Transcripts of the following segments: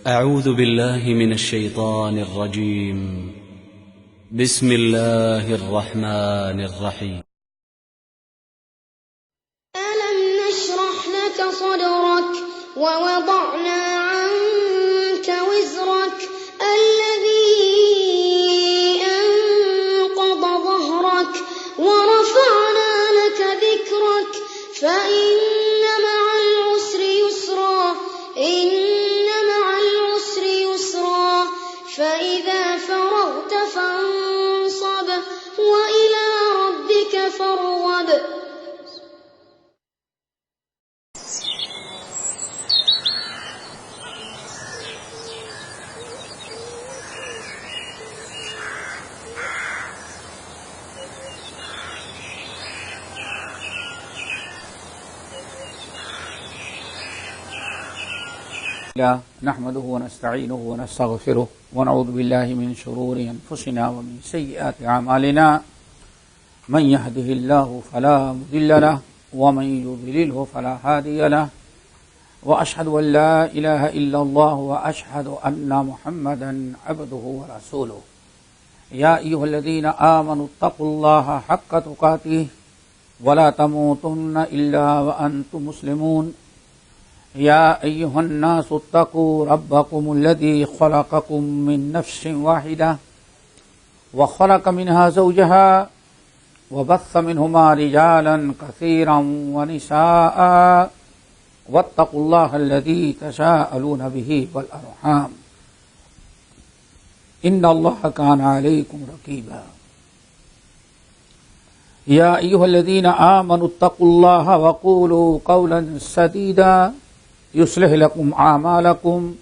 أعوذ بالله من الشيطان الرجيم. بسم الله الرحمن الرحيم. ألم نشرح لك صدرك ووضعنا عنك وزرك الذي أنقض ظهرك ورفعنا لك ذكرك فإن مع العسر يسرا فإذا فرغت فانصب وإلى ربك فارغب. نحمده ونستعينه ونستغفره ونعوذ بالله من شرور أنفسنا ومن سيئات أعمالنا من يهده الله فلا مضل له ومن يضلله فلا هادي له وأشهد أن لا إله إلا الله وأشهد أن محمدا عبده ورسوله يا أيها الذين آمنوا اتقوا الله حق تقاته ولا تموتن إلا وأنتم مسلمون يا أيها الناس اتقوا ربكم الذي خلقكم من نفس واحدة وخلق منها زوجها وبث منهما رجالا كثيرا ونساء واتقوا الله الذي تساءلون به والأرحام إن الله كان عليكم رقيبا يا أيها الذين آمنوا اتقوا الله وقولوا قولا سديدا يصلح لكم أعمالكم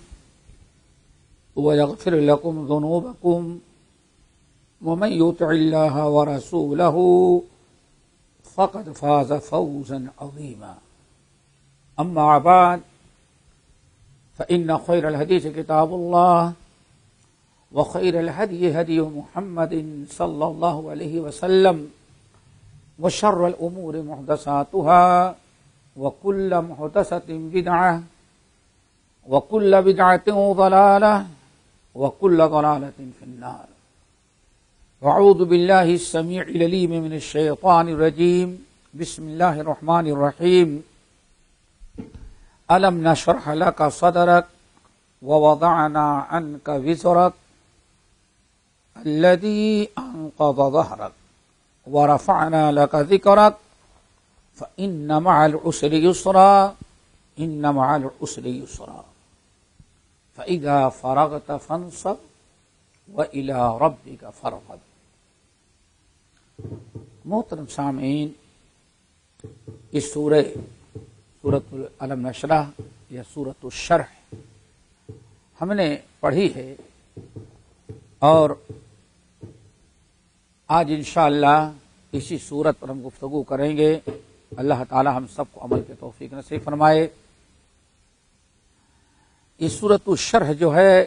ويغفر لكم ذنوبكم ومن يطع الله ورسوله فقد فاز فوزا عظيما أما بعد فإن خير الحديث كتاب الله وخير الهدي هدي محمد صلى الله عليه وسلم وشر الأمور محدثاتها وكل محدثة بدعة وكل بدعة ضلالة وكل ضلالة في النار. أعوذ بالله السميع العليم من الشيطان الرجيم. بسم الله الرحمن الرحيم. ألم نشرح لك صدرك ووضعنا عنك وزرك الذي أنقض ظهرك ورفعنا لك ذكرك فإن مع العسر يسرا إن مع العسر يسرا فإذا فرغت فانصب وإلى ربك فارغب. محترم سامعین، اس سورۃ الم نشرح یا سورۃ الشرح ہم نے پڑھی ہے اور آج انشاءاللہ اسی سورت پر ہم گفتگو کریں گے. اللہ تعالی ہم سب کو عمل کے توفیق نصیب فرمائے. اس سورۃ الشرح جو ہے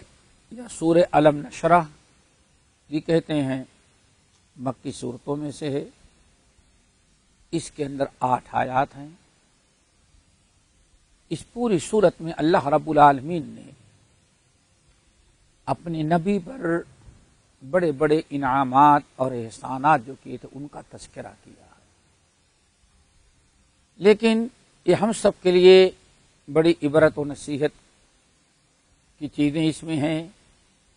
یا سورہ الم نشرح بھی کہتے ہیں، مکی سورتوں میں سے ہے. اس کے اندر 8 آیات ہیں. اس پوری سورت میں اللہ رب العالمین نے اپنے نبی پر بڑے بڑے انعامات اور احسانات جو کیے تھے ان کا تذکرہ کیا ہے. لیکن یہ ہم سب کے لیے بڑی عبرت و نصیحت کی چیزیں اس میں ہیں.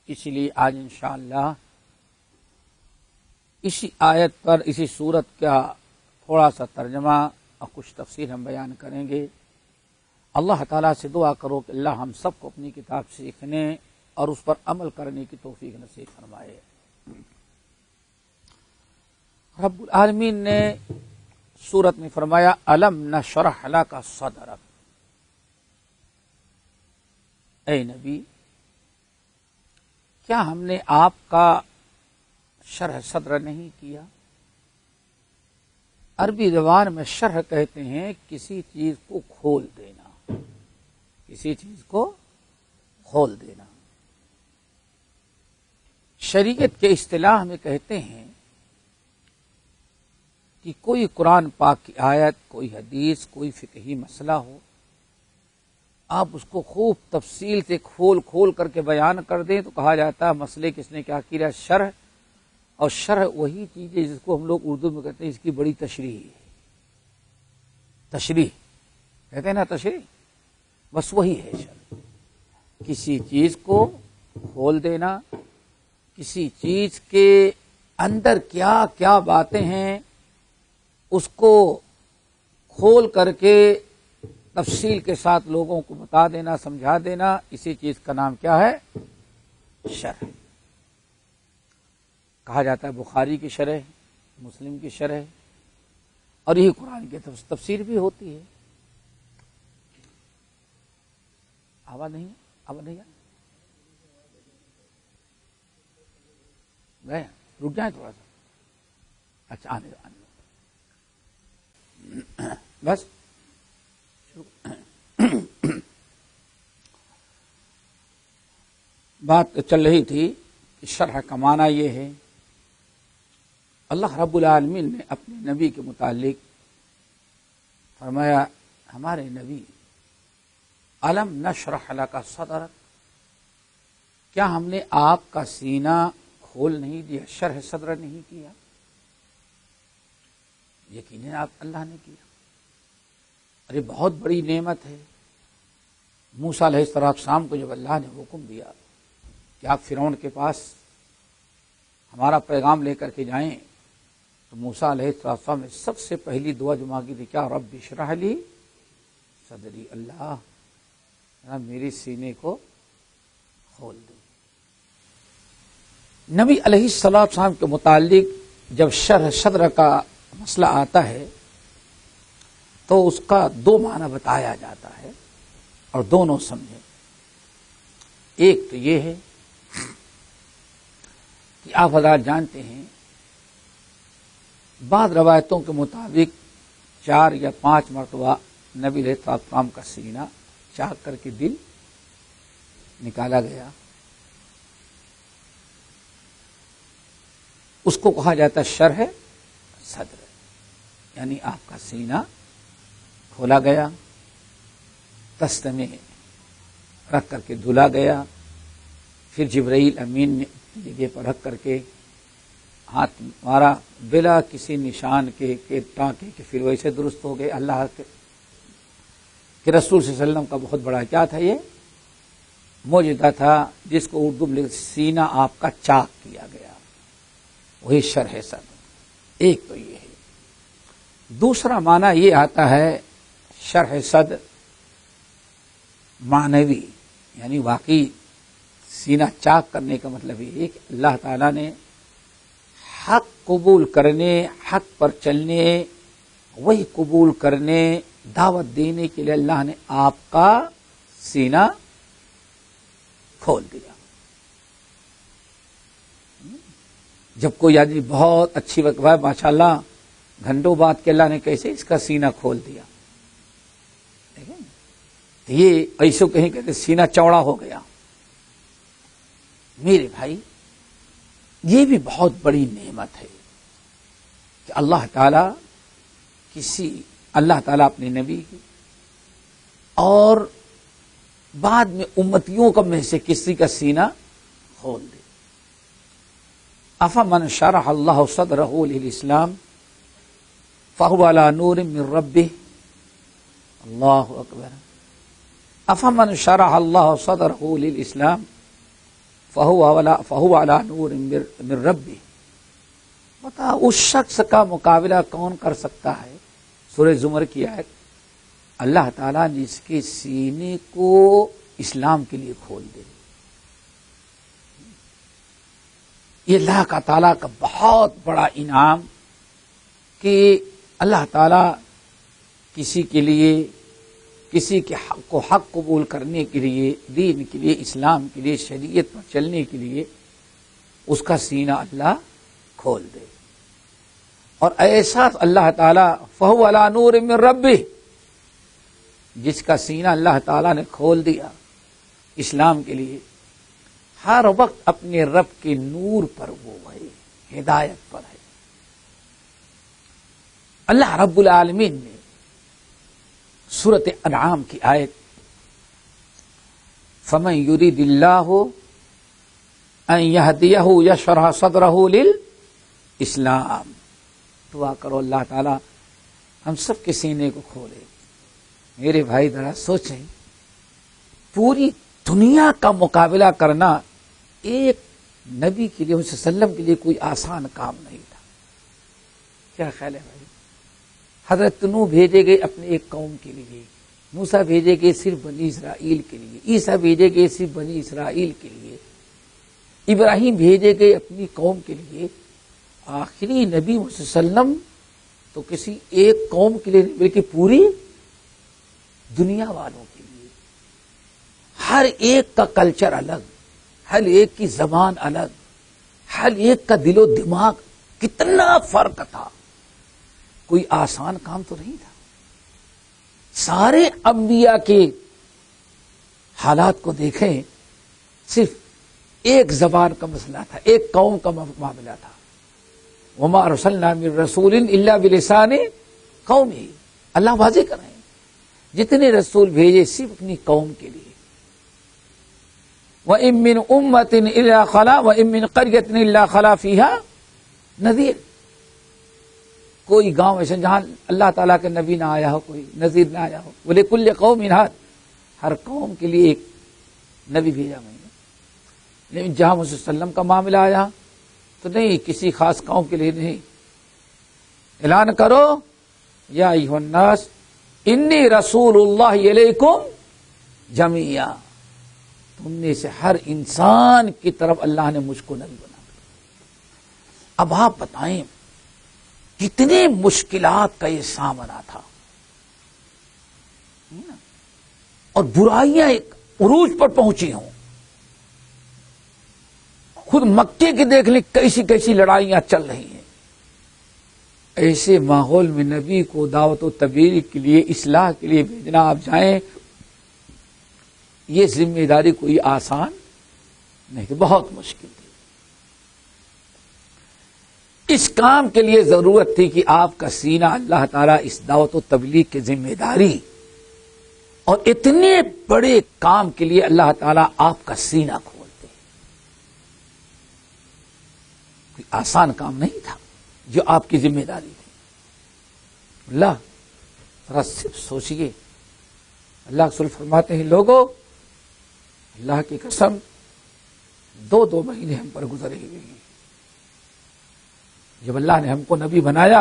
اسی لیے آج انشاءاللہ اسی آیت پر اسی سورت کا تھوڑا سا ترجمہ اور کچھ تفسیر ہم بیان کریں گے. اللہ تعالیٰ سے دعا کرو کہ اللہ ہم سب کو اپنی کتاب سیکھنے اور اس پر عمل کرنے کی توفیق نصیب فرمائے. رب العالمین نے سورت میں فرمایا الم نشرح لک صدرک. اے نبی، کیا ہم نے آپ کا شرح صدر نہیں کیا؟ عربی زبان میں شرح کہتے ہیں کسی چیز کو کھول دینا، کسی چیز کو کھول دینا. شریعت کے اصطلاح میں کہتے ہیں کہ کوئی قرآن پاک کی آیت، کوئی حدیث، کوئی فقہی مسئلہ ہو، آپ اس کو خوب تفصیل سے کھول کھول کر کے بیان کر دیں تو کہا جاتا ہے مسئلے کس نے کیا کیا؟ شرح. اور شرح وہی چیز ہے جس کو ہم لوگ اردو میں کہتے ہیں اس کی بڑی تشریح ہے. تشریح کہتے ہیں نا، تشریح، بس وہی ہے شرح. کسی چیز کو کھول دینا، کسی چیز کے اندر کیا کیا باتیں ہیں اس کو کھول کر کے تفصیل کے ساتھ لوگوں کو بتا دینا، سمجھا دینا، اسی چیز کا نام کیا ہے؟ شرح. کہا جاتا ہے بخاری کی شرح، مسلم کی شرح، اور یہی قرآن کی تفسیر بھی ہوتی ہے. آواز نہیں گئے، رک جائیں تھوڑا سا. اچھا آنے بس. بات چل رہی تھی کہ شرح کا معنی یہ ہے. اللہ رب العالمین نے اپنے نبی کے متعلق فرمایا، ہمارے نبی الم نشرح لک صدرک، کیا ہم نے آپ کا سینہ کھول نہیں دیا، شرح صدر نہیں کیا؟ یقیناً آپ اللہ نے کیا. ارے بہت بڑی نعمت ہے. موسیٰ علیہ السلام کو جب اللہ نے حکم دیا کہ آپ فرعون کے پاس ہمارا پیغام لے کر کے جائیں، تو موسیٰ علیہ السلام نے سب سے پہلی دعا جو مانگی تھی کیا؟ رب اشرح لی صدری، اللہ میری سینے کو کھول دو. نبی علیہ السلام کے متعلق جب شرح صدر کا مسئلہ آتا ہے تو اس کا دو معنی بتایا جاتا ہے اور دونوں سمجھیں. ایک تو یہ ہے کہ آپ حضرات جانتے ہیں بعض روایتوں کے مطابق 4 یا 5 مرتبہ نبی علیہ السلام کا سینہ چاک کر کے دل نکالا گیا. اس کو کہا جاتا ہے شرح صدر، یعنی آپ کا سینہ کھولا گیا، دست میں رکھ کر کے دھلا گیا، پھر جبرائیل امین نے جگہ پر رکھ کر کے ہاتھ مارا بلا کسی نشان کے ٹانکے کے، پھر ویسے درست ہو گئے. اللہ کے رسول صلی اللہ علیہ وسلم کا بہت بڑا کیا تھا، یہ معجزہ تھا جس کو اردو میں سینہ آپ کا چاک کیا گیا، وہی شرح صدر. ایک تو یہ ہے. دوسرا معنی یہ آتا ہے شرح صدر معنوی، یعنی واقعی سینہ چاک کرنے کا مطلب یہ ہے کہ اللہ تعالیٰ نے حق قبول کرنے، حق پر چلنے، وہی قبول کرنے، دعوت دینے کے لیے اللہ نے آپ کا سینہ کھول دیا. جب کوئی آدمی بہت اچھی وقت ہے ماشاءاللہ، گھنٹوں بعد کے اللہ نے کیسے اس کا سینہ کھول دیا، تو یہ ایسے کہیں کہتے سینہ چوڑا ہو گیا. میرے بھائی یہ بھی بہت بڑی نعمت ہے کہ اللہ تعالیٰ اپنے نبی کی اور بعد میں امتیوں کا میں سے کسی کا سینہ کھول دے. افمن شرح اللہ صدرہ للاسلام فہو علی نور من ربہ. اللہ اکبر. افمن شرح اللہ صدرہ للاسلام فہو علی نور من ربہ. بتا اس شخص کا مقابلہ کون کر سکتا ہے؟ سورہ زمر کی آیت. اللہ تعالیٰ نے اس کے سینے کو اسلام کے لیے کھول دے. یہ اللہ کا تعالیٰ کا بہت بڑا انعام کہ اللہ تعالیٰ کسی کے لیے، کسی کے حق کو حق قبول کرنے کے لیے، دین کے لیے، اسلام کے لیے، شریعت پر چلنے کے لیے اس کا سینہ اللہ کھول دے. اور ایسا اللہ تعالیٰ فہو علی نور من ربہ، جس کا سینہ اللہ تعالیٰ نے کھول دیا اسلام کے لیے، ہر وقت اپنے رب کے نور پر وہ ہے، ہدایت پر ہے. اللہ رب العالمین نے سورۃ انعام کی آیت فمن یرید اللہ ان یہدیہ یشرح صدرہ للاسلام. دعا کرو اللہ تعالی ہم سب کے سینے کو کھولے. میرے بھائی ذرا سوچیں، پوری دنیا کا مقابلہ کرنا ایک نبی کے لیے صلی اللہ علیہ وسلم کے لیے کوئی آسان کام نہیں تھا. کیا خیال ہے بھائی؟ حضرت نوح بھیجے گئے اپنے ایک قوم کے لیے، موسیٰ بھیجے گئے صرف بنی اسرائیل کے لیے، عیسیٰ بھیجے گئے صرف بنی اسرائیل کے لیے، ابراہیم بھیجے گئے اپنی قوم کے لیے. آخری نبی صلی اللہ علیہ وسلم تو کسی ایک قوم کے لیے نہیں بلکہ پوری دنیا والوں کے لیے. ہر ایک کا کلچر الگ، ہر ایک کی زبان الگ، ہر ایک کا دل و دماغ کتنا فرق تھا. کوئی آسان کام تو نہیں تھا. سارے انبیاء کے حالات کو دیکھیں، صرف ایک زبان کا مسئلہ تھا، ایک قوم کا معاملہ تھا. وما ارسلنا من رسول الا بلسان قومه. اللہ واضح کر رہے ہیں جتنے رسول بھیجے صرف اپنی قوم کے لیے. وَإِن مِّنْ أُمَّةٍ إِلَّا خَلَا وَإِن مِّنْ قَرْيَةٍ إِلَّا خَلَا فِيهَا نذیر. کوئی گاؤں ایسا جہاں اللہ تعالیٰ کے نبی نہ آیا ہو، کوئی نذیر نہ آیا ہو. وَلِكُلِّ قَوْمٍ هَادٍ. ہر قوم کے لیے ایک نبی بھیجا میں نے. لیکن جہاں محمد صلی اللہ علیہ وسلم کا معاملہ آیا تو نہیں، کسی خاص قوم کے لیے نہیں. اعلان کرو یا ایھا الناس انی رسول اللہ الیکم جمیعا. تم نے سے ہر انسان کی طرف اللہ نے مجھ کو نبی بنا. اب آپ بتائیں کتنے مشکلات کا یہ سامنا تھا، اور برائیاں ایک عروج پر پہنچی ہوں. خود مکے کے دیکھ لیں کیسی کیسی لڑائیاں چل رہی ہیں. ایسے ماحول میں نبی کو دعوت و تبلیغ کے لیے، اصلاح کے لیے بھیجنا، آپ جائیں، یہ ذمہ داری کوئی آسان نہیں تھی، بہت مشکل تھی. اس کام کے لیے ضرورت تھی کہ آپ کا سینہ اللہ تعالیٰ اس دعوت و تبلیغ کی ذمہ داری اور اتنے بڑے کام کے لیے اللہ تعالیٰ آپ کا سینہ کھولتے. کوئی آسان کام نہیں تھا جو آپ کی ذمہ داری تھی. اللہ ذرا صرف سوچئے، اللہ رسول فرماتے ہیں لوگوں، اللہ کی قسم 2 مہینے ہم پر گزرے ہوئے ہیں. جب اللہ نے ہم کو نبی بنایا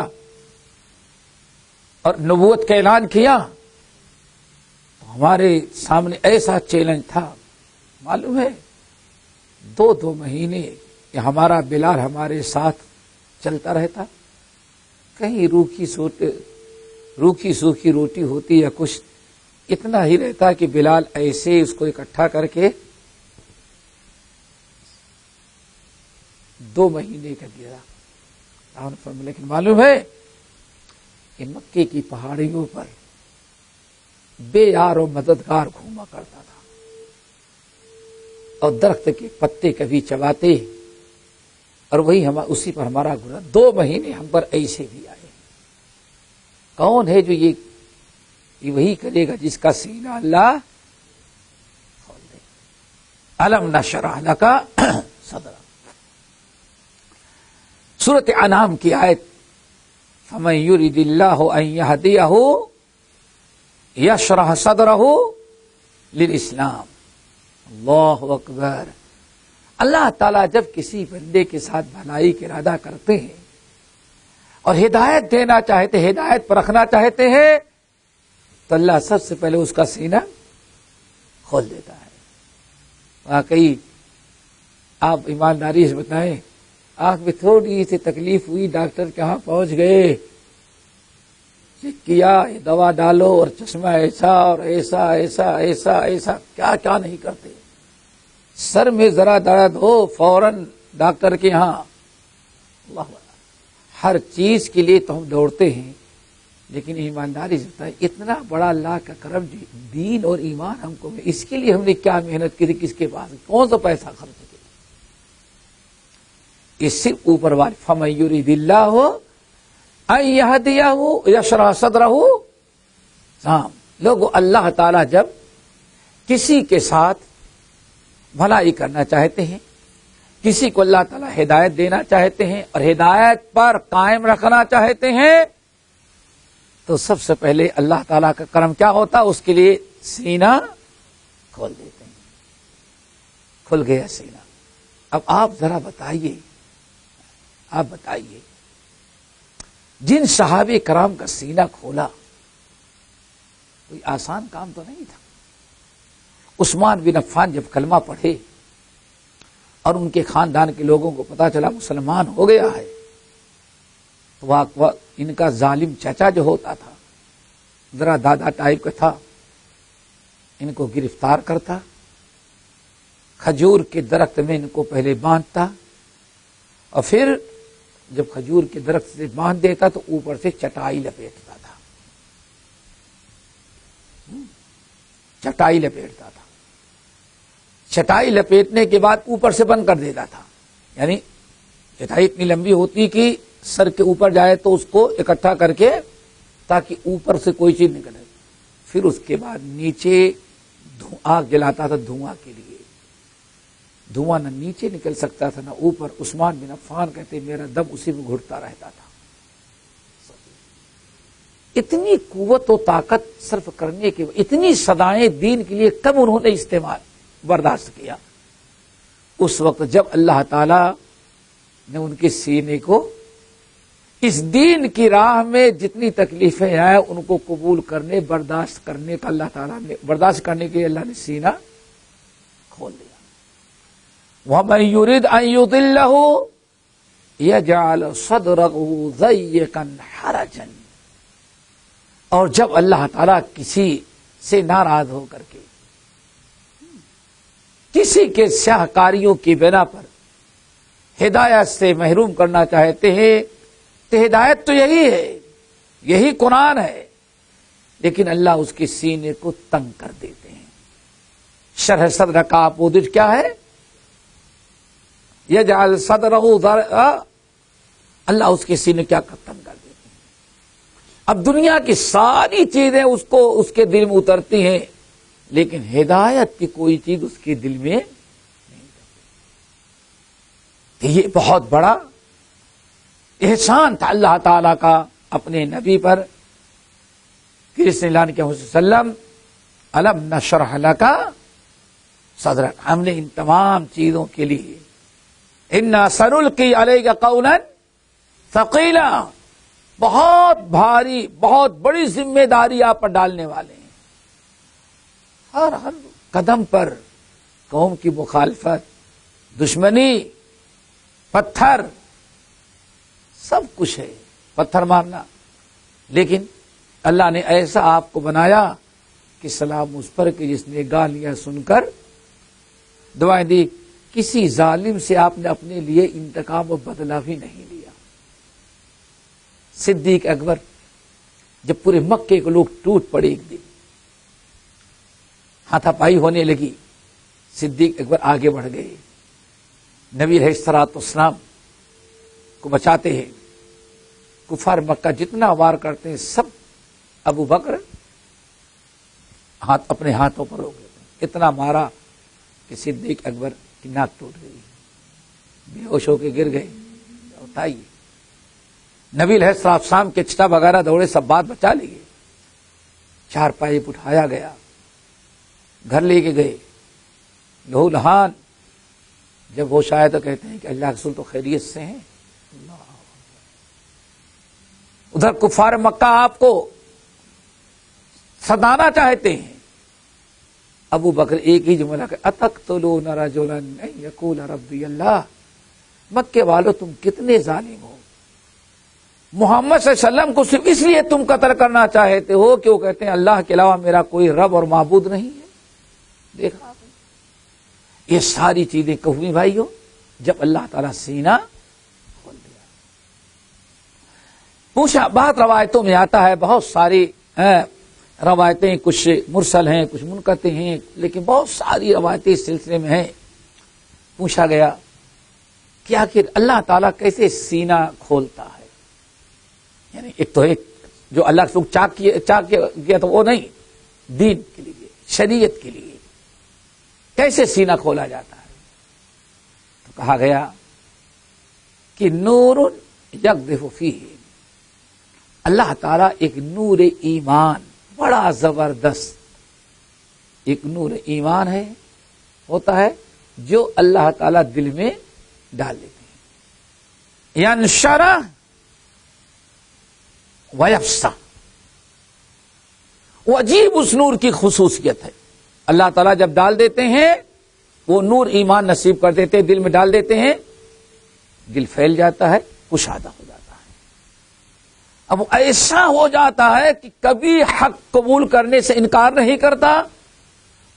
اور نبوت کا اعلان کیا تو ہمارے سامنے ایسا چیلنج تھا. معلوم ہے 2 مہینے کہ ہمارا بلال ہمارے ساتھ چلتا رہتا. کہیں روکھی سوکھی روٹی ہوتی یا کچھ اتنا ہی رہتا کہ بلال ایسے اس کو اکٹھا کر کے 2 مہینے کا دیا. لیکن معلوم ہے کہ مکے کی پہاڑیوں پر بے یار و مددگار گھوما کرتا تھا، اور درخت کے پتے کبھی چباتے اور وہی اسی پر ہمارا گزرا. 2 مہینے ہم پر ایسے بھی آئے. کون ہے جو یہ وہی کرے گا جس کا سینہ اللہ کھول دے. الم نشرح لک صدرک. سورۃ انعام کی آیت فمن یرید اللہ ان یہدیہ یشرح صدرہ للاسلام. اللہ اکبر. اللہ تعالیٰ جب کسی بندے کے ساتھ بھلائی کا ارادہ کرتے ہیں اور ہدایت دینا چاہتے ہیں، ہدایت پر رکھنا چاہتے ہیں، تو اللہ سب سے پہلے اس کا سینہ کھول دیتا ہے. واقعی آپ ایمانداری سے بتائیں، آنکھ میں تھوڑی سی تکلیف ہوئی، ڈاکٹر کہاں پہنچ گئے، چیک کیا، یہ دوا ڈالو اور چشمہ ایسا اور ایسا ایسا ایسا ایسا، کیا کیا نہیں کرتے. سر میں ذرا درد ہو فوراً ڈاکٹر کے یہاں. اللہ ہر چیز کے لیے تو ہم دوڑتے ہیں، لیکن ایمانداری سے بتائیں اتنا بڑا اللہ کا کرم دین اور ایمان ہم کو، اس کے لیے ہم نے کیا محنت کی تھی، کس کے پاس کون سا پیسہ خرچ کیا. یہ صرف اوپر والے فمن یرید اللہ ان یہدیہ یشرح صدرہ. لوگوں اللہ تعالیٰ جب کسی کے ساتھ بھلائی کرنا چاہتے ہیں، کسی کو اللہ تعالیٰ ہدایت دینا چاہتے ہیں اور ہدایت پر قائم رکھنا چاہتے ہیں، تو سب سے پہلے اللہ تعالیٰ کا کرم کیا ہوتا؟ اس کے لیے سینہ کھول دیتے ہیں۔ کھل گیا سینہ۔ اب آپ ذرا بتائیے، جن صحابہ کرام کا سینہ کھولا، کوئی آسان کام تو نہیں تھا۔ عثمان بن عفان جب کلمہ پڑھے اور ان کے خاندان کے لوگوں کو پتا چلا مسلمان ہو گیا ہے، تو ان کا ظالم چچا جو ہوتا تھا، ذرا دادا ٹائپ کا تھا، ان کو گرفتار کرتا، کھجور کے درخت میں ان کو پہلے باندھتا، اور پھر جب کھجور کے درخت سے باندھ دیتا تو اوپر سے چٹائی لپیٹتا تھا، چٹائی لپیٹنے کے بعد اوپر سے بند کر دیتا تھا، یعنی چٹائی اتنی لمبی ہوتی کہ سر کے اوپر جائے تو اس کو اکٹھا کر کے تاکہ اوپر سے کوئی چیز نکلے، پھر اس کے بعد نیچے آگ جلاتا تھا دھواں کے لیے، دھواں نہ نیچے نکل سکتا تھا نہ اوپر۔ عثمان بن عفان کہتے میرا دم اسی میں گھٹتا رہتا تھا۔ اتنی قوت و طاقت صرف کرنے کے، اتنی صدائیں دین کے لیے کب انہوں نے استعمال برداشت کیا؟ اس وقت جب اللہ تعالی نے ان کے سینے کو اس دین کی راہ میں جتنی تکلیفیں آئیں ان کو قبول کرنے، برداشت کرنے کا اللہ تعالیٰ نے، برداشت کرنے کے لیے اللہ نے سینہ کھول دیا۔ وَمَن يُرِدْ أَن يُضِلَّهُ يَجْعَلْ صَدْرَهُ ضَيِّقًا حَرَجًا، اور جب اللہ تعالیٰ کسی سے ناراض ہو کر کے، کسی کے سیاہ کاریوں کی بنا پر ہدایت سے محروم کرنا چاہتے ہیں، تو ہدایت تو یہی ہے، یہی قرآن ہے، لیکن اللہ اس کے سینے کو تنگ کر دیتے ہیں۔ شرح صدر کا اپوزٹ کیا ہے؟ یجعل صدرہ اللہ اس کے سینے کیا تنگ کر دیتے ہیں۔ اب دنیا کی ساری چیزیں اس کو اس کے دل میں اترتی ہیں، لیکن ہدایت کی کوئی چیز اس کے دل میں نہیں اترتی۔ یہ بہت بڑا احسان تھا اللہ تعالی کا اپنے نبی پر کہ اس نے اعلان کیا وسلم الم نشرح لک صدرک، ہم نے ان تمام چیزوں کے لیے انا سنلقی علیک قولا ثقیلا، بہت بھاری، بہت بڑی ذمہ داری آپ پر ڈالنے والے ہیں۔ ہر قدم پر قوم کی مخالفت، دشمنی، پتھر، سب کچھ ہے، پتھر مارنا، لیکن اللہ نے ایسا آپ کو بنایا کہ سلام اس پر کہ جس نے گالیاں سن کر دعائیں دی، کسی ظالم سے آپ نے اپنے لیے انتقام و بدلہ بھی نہیں لیا۔ صدیق اکبر جب پورے مکے کے لوگ ٹوٹ پڑے، ایک دن ہاتھا پائی ہونے لگی، صدیق اکبر آگے بڑھ گئے، نبی علیہ الصلوۃ والسلام کو بچاتے ہیں۔ کفار مکہ جتنا وار کرتے ہیں سب ابو بکر اپنے ہاتھوں پر ہو گئے، اتنا مارا کہ صدیق اکبر کی ناک ٹوٹ گئی، بے ہوش ہو کے گر گئے۔ بتائیے، نبی علیہ السلام کے چٹا وغیرہ دوڑے، سب بات بچا لیے، چار پائی اٹھایا گیا، گھر لے کے گئے، لہو لہان جب ہوش آیا تو کہتے ہیں کہ اللہ رسول تو خیریت سے ہیں۔ ادھر کفار مکہ آپ کو صدانا چاہتے ہیں۔ ابو بکر ایک ہی جملہ کہ اتقتلون رجلا ان یقول ربی اللہ، مکے والو تم کتنے ظالم ہو، محمد صلی اللہ علیہ وسلم کو صرف اس لیے تم قتل کرنا چاہتے ہو کہ وہ کہتے ہیں اللہ کے علاوہ میرا کوئی رب اور معبود نہیں ہے۔ دیکھا یہ ساری چیزیں کہویں بھائیو جب اللہ تعالیٰ سینہ کھول دیا۔ پوچھا، بات روایتوں میں آتا ہے، بہت ساری روایتیں، کچھ مرسل ہیں، کچھ منقطع ہیں، لیکن بہت ساری روایتیں اس سلسلے میں ہیں۔ پوچھا گیا کہ آخر اللہ تعالیٰ کیسے سینہ کھولتا ہے؟ یعنی ایک تو ایک جو اللہ سے چاک کیا تو وہ نہیں، دین کے لیے، شریعت کے لیے، کیسے سینہ کھولا جاتا ہے؟ تو کہا گیا کہ نور یقذف فیہ، اللہ تعالیٰ ایک نور ایمان بڑا زبردست ایک نور ایمان ہے ہوتا ہے جو اللہ تعالیٰ دل میں ڈال دیتے ہیں، ینشرح ویفسح۔ وہ عجیب اس نور کی خصوصیت ہے، اللہ تعالیٰ جب ڈال دیتے ہیں وہ نور ایمان نصیب کر دیتے ہیں، دل میں ڈال دیتے ہیں، دل پھیل جاتا ہے، کشادہ ہو جاتا ہے۔ اب ایسا ہو جاتا ہے کہ کبھی حق قبول کرنے سے انکار نہیں کرتا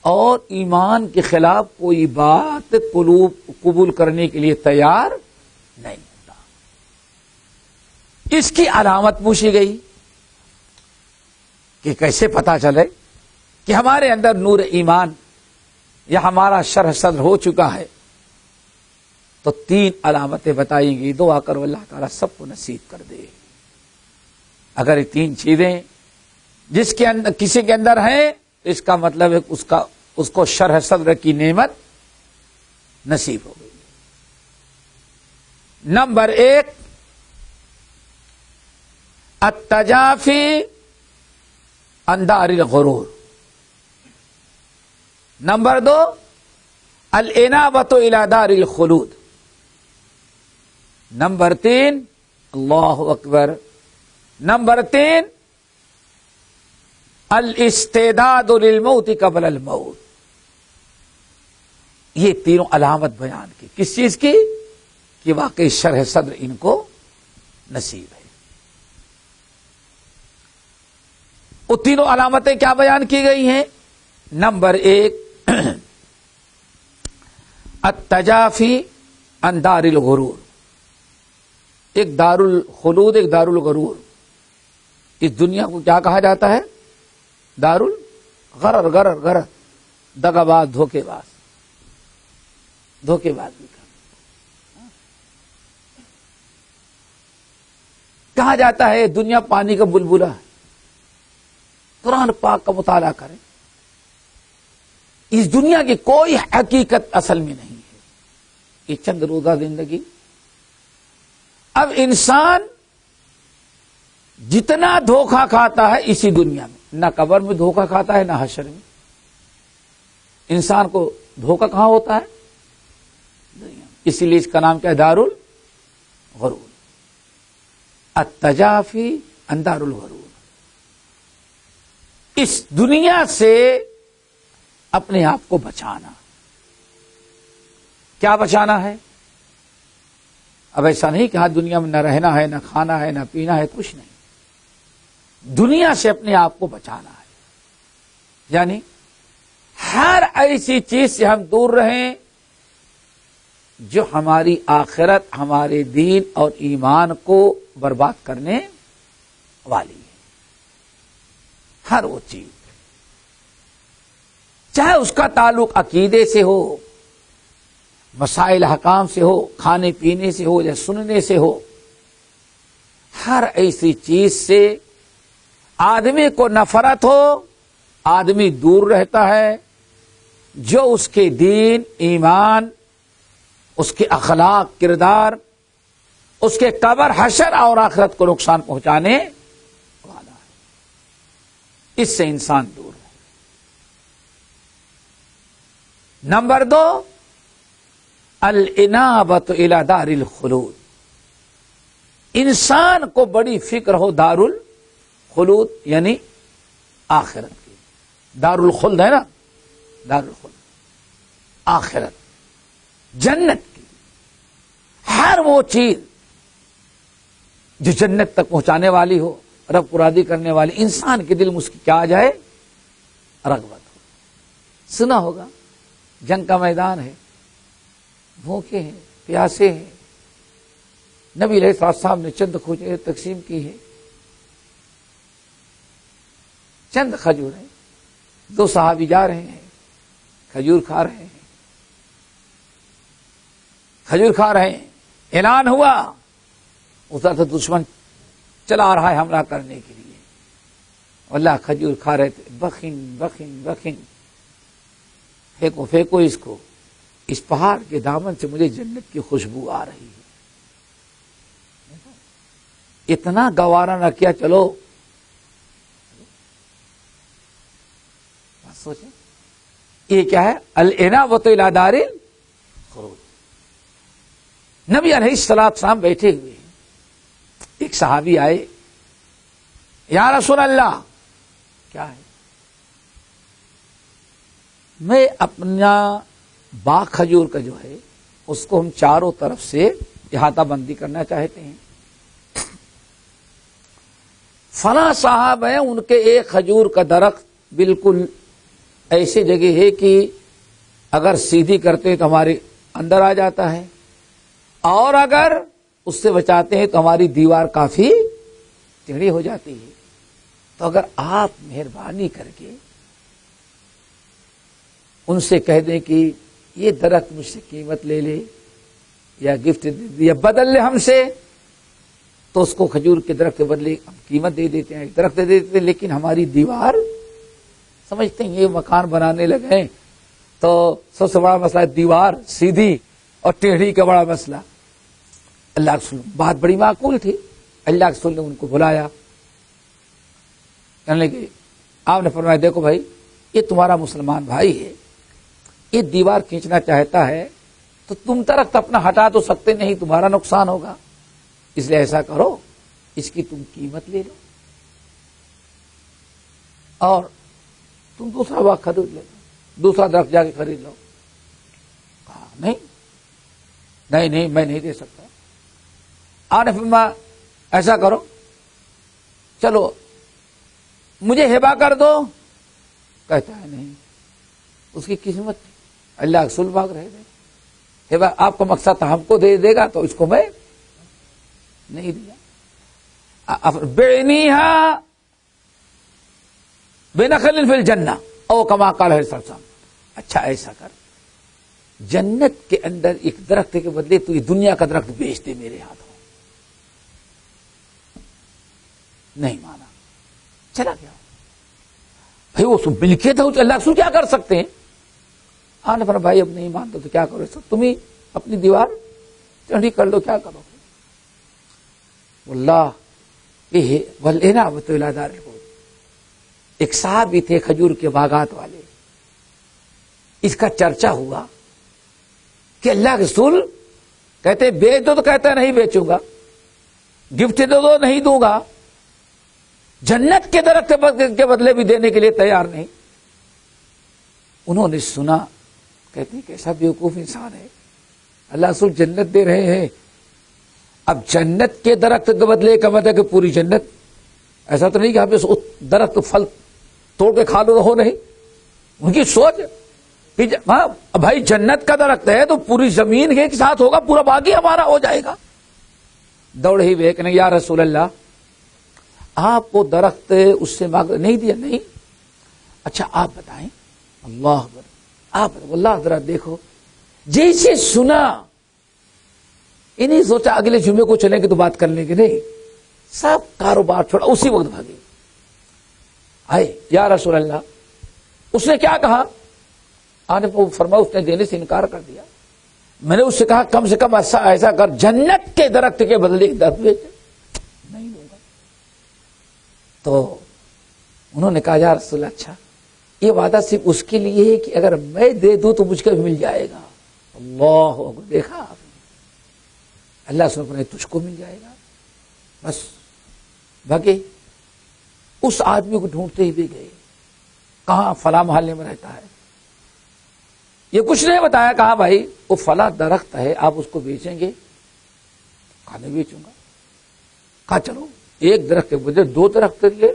اور ایمان کے خلاف کوئی بات قبول کرنے کے لیے تیار نہیں ہوتا۔ اس کی علامت پوچھی گئی کہ کیسے پتا چلے کہ ہمارے اندر نور ایمان یا ہمارا شرح صدر ہو چکا ہے؟ تو 3 علامتیں بتائیں گی، دعا کرو اللہ تعالیٰ سب کو نصیب کر دے۔ اگر یہ 3 چیزیں جس کے اندر کسی کے اندر ہیں تو اس کا مطلب ہے اس کو شرح صدر کی نعمت نصیب ہو گئی۔ نمبر 1 التجافی عن دار الغرور، نمبر 2 الانابۃ الی دار الخلود، نمبر 3 اللہ اکبر، نمبر 3 الاستعداد للموت قبل الموت۔ یہ تینوں علامت بیان کی، کس چیز کی؟ کہ واقعی شرح صدر ان کو نصیب ہے۔ وہ تینوں علامتیں کیا بیان کی گئی ہیں؟ نمبر 1 التجافی عن دار الغرور، ایک دار الخلود ایک دار الغرور۔ اس دنیا کو کیا کہا جاتا ہے؟ دار الغرر، غرر غرر، دغا باز، دھوکے باز، دھوکے باز بھی کہا جاتا ہے۔ دنیا پانی کا بلبلہ ہے۔ قرآن پاک کا مطالعہ کریں، اس دنیا کی کوئی حقیقت اصل میں نہیں ہے، یہ چند روزہ زندگی۔ اب انسان جتنا دھوکہ کھاتا ہے اسی دنیا میں، نہ قبر میں دھوکہ کھاتا ہے نہ حشر میں۔ انسان کو دھوکہ کہاں ہوتا ہے؟ دنیا میں۔ اسی لیے اس کا نام کیا ہے؟ دار الغرور، التجافی عن دار الغرور۔ اس دنیا سے اپنے آپ کو بچانا۔ کیا بچانا ہے؟ اب ایسا نہیں کہ ہاں دنیا میں نہ رہنا ہے، نہ کھانا ہے، نہ پینا ہے، کچھ نہیں۔ دنیا سے اپنے آپ کو بچانا ہے، یعنی ہر ایسی چیز سے ہم دور رہیں جو ہماری آخرت، ہمارے دین اور ایمان کو برباد کرنے والی ہے۔ ہر وہ چیز، چاہے اس کا تعلق عقیدے سے ہو، مسائل حکام سے ہو، کھانے پینے سے ہو یا سننے سے ہو، ہر ایسی چیز سے آدمی کو نفرت ہو، آدمی دور رہتا ہے جو اس کے دین، ایمان، اس کے اخلاق، کردار، اس کے قبر، حشر اور آخرت کو نقصان پہنچانے والا ہے۔ اس سے انسان دور ہے۔ نمبر 2 الانابۃ الی دار الخلود، انسان کو بڑی فکر ہو دار الخلود یعنی آخرت کی۔ دار الخلد ہے نا، دار الخلد آخرت، جنت کی۔ ہر وہ چیز جو جنت تک پہنچانے والی ہو، رب کو راضی کرنے والی، انسان کے دل میں اس کی کیا آ جائے؟ رغبت ہو۔ سنا ہوگا جنگ کا میدان ہے، بھوکے ہیں، پیاسے ہیں، نبی علیہ الصلوۃ والسلام نے چند کھجوریں تقسیم کی ہے، چند کھجور ہیں، 2 صحابی جا رہے ہیں، کھجور کھا رہے ہیں، کھجور کھا رہے ہیں، اعلان ہوا ادھر سے دشمن چلا رہا ہے حملہ کرنے کے لیے، اللہ کھجور کھا رہے تھے، بخن بخن بخن، پھینکو پھینکو اس کو، اس پہاڑ کے دامن سے مجھے جنت کی خوشبو آ رہی ہے. اتنا گوارا نہ کیا، چلو سوچیں یہ کیا ہے، الانابۃ الی دار الخروج. نبی علیہ السلام بیٹھے ہوئے ہیں، ایک صحابی آئے، یا رسول اللہ کیا ہے، میں اپنا باغ کھجور کا جو ہے اس کو ہم چاروں طرف سے احاطہ بندی کرنا چاہتے ہیں. فلاں صاحب ہیں، ان کے ایک کھجور کا درخت بالکل ایسی جگہ ہے کہ اگر سیدھی کرتے ہیں تو ہمارے اندر آ جاتا ہے، اور اگر اس سے بچاتے ہیں تو ہماری دیوار کافی ٹیڑھی ہو جاتی ہے. تو اگر آپ مہربانی کر کے ان سے کہہ دیں کہ یہ درخت مجھ سے قیمت لے لے یا گفٹ دے دے یا بدل لے ہم سے، تو اس کو کھجور کے درخت کے بدلے ہم قیمت دے دیتے ہیں، درخت دے دیتے ہیں، لیکن ہماری دیوار سمجھتے ہیں یہ مکان بنانے لگے تو سب سے بڑا مسئلہ ہے دیوار سیدھی اور ٹیڑھی کا بڑا مسئلہ. اللہ کے رسول بات بڑی معقول تھی. اللہ کے رسول نے ان کو بلایا، کہنے لگے، آپ نے فرمایا دیکھو بھائی، یہ تمہارا مسلمان بھائی ہے، یہ دیوار کھینچنا چاہتا ہے تو تم درخت اپنا ہٹا تو سکتے نہیں، تمہارا نقصان ہوگا، اس لیے ایسا کرو اس کی تم قیمت لے لو اور تم دوسرا باغ خرید لو، دوسرا درخت جا کے خرید لو. کہا نہیں میں نہیں دے سکتا. آپ نے فرمایا ایسا کرو، چلو مجھے ہبہ کر دو. کہتا ہے نہیں، اس کی قسمت اللہ رسول باغ رہے گا، ہبہ آپ کا مقصد تھا ہم کو دے دے گا تو اس کو میں نہیں دیا. بعنیہا بنخل فی الجنہ او کما قال علیہ السلام. اچھا ایسا کر، جنت کے اندر ایک درخت کے بدلے تو یہ دنیا کا درخت بیچ دے میرے ہاتھوں. نہیں مانا، چلا گیا. بھائی وہ مل کے تھا، اللہ رسول کیا کر سکتے ہیں؟ آنے پر بھائی اب نہیں مانتے تو کیا کرو، تم ہی اپنی دیوار چڑھی کر لو، کیا کرو. واللہ یہ والانابۃ الی دار الخروج. ایک صاحب بھی تھے کھجور کے باغات والے، اس کا چرچا ہوا کہ اللہ کے رسول کہتے بیچ دو تو کہتا نہیں بیچوں گا، گفٹ دے دو نہیں دوں گا، جنت کے درخت کے بدلے بھی دینے کے لیے تیار نہیں. انہوں نے سنا، کہتے ہیں کیسا بیوقوف انسان ہے، اللہ رسول جنت دے رہے ہیں، اب جنت کے درخت کے بدلے کا مطلب کہ پوری جنت، ایسا تو نہیں کہ آپ اس درخت پھل توڑ کے کھا لو رہو، نہیں. ان کی سوچ کہ بھائی جنت کا درخت ہے تو پوری زمین کے ساتھ ہوگا، پورا باغ ہی ہمارا ہو جائے گا. دوڑ ہی وہ کہ یا رسول اللہ آپ کو درخت اس سے مانگ نہیں دیا؟ نہیں. اچھا آپ بتائیں. اللہ آپ اللہ ذرا دیکھو، جیسے سنا انہیں سوچا اگلے جمعے کو چلیں گے تو بات کرنے کے، نہیں، سب کاروبار چھوڑا اسی وقت بھاگے. آئے یا رسول اللہ، اس نے کیا کہا؟ آنے کو فرمایا اس نے دینے سے انکار کر دیا. میں نے اس سے کہا کم سے کم ایسا کر جنت کے درخت کے بدلے ایک درخت بیچ. نہیں دوں گا. تو انہوں نے کہا یا رسول اللہ اچھا یہ وعدہ صرف اس کے لیے ہے کہ اگر میں دے دوں تو مجھ کو بھی مل جائے گا. اللہ اکبر. دیکھا آپ نے، اللہ سبحانہ نے تجھ کو مل جائے گا. بس بھاگے. اس آدمی کو ڈھونڈتے ہی بھی گئے، کہاں؟ فلاں محلے میں رہتا ہے. یہ کچھ نہیں بتایا، کہا بھائی وہ فلاں درخت ہے، آپ اس کو بیچیں گے؟ کہا نہیں بیچوں گا. کہا چلو ایک درخت کے بدلے دو درخت لیے.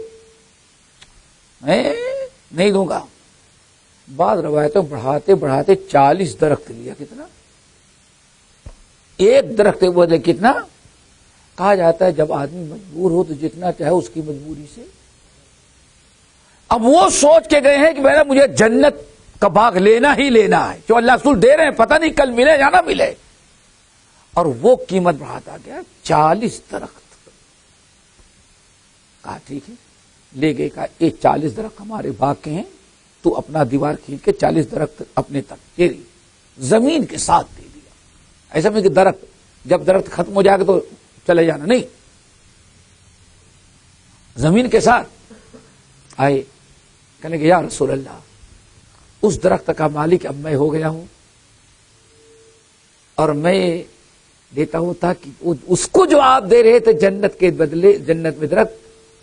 نہیں دوں گا. بعض روایتوں بڑھاتے بڑھاتے 40 درخت لیا. کتنا؟ ایک درخت کے بدلے کتنا؟ کہا جاتا ہے جب آدمی مجبور ہو تو جتنا چاہے اس کی مجبوری سے. اب وہ سوچ کے گئے ہیں کہ میرا مجھے جنت کا باغ لینا ہی لینا ہے، جو اللہ رسول دے رہے ہیں، پتہ نہیں کل ملے یا نہ ملے. اور وہ قیمت بڑھاتا گیا 40 درخت. کہا ٹھیک ہے، لے گئے. کہا یہ 40 درخت ہمارے باغ کے ہیں، تو اپنا دیوار کھینچ کے 40 درخت اپنے تک تیری زمین کے ساتھ دے دیا. ایسا میں کہ درخت جب درخت ختم ہو جائے گا تو چلے جانا نہیں, زمین کے ساتھ آئے. کہنے کہ یا رسول اللہ, اس درخت کا مالک اب میں ہو گیا ہوں اور میں دیتا ہوں تاکہ اس کو جو آپ دے رہے تھے جنت کے بدلے, جنت میں درخت,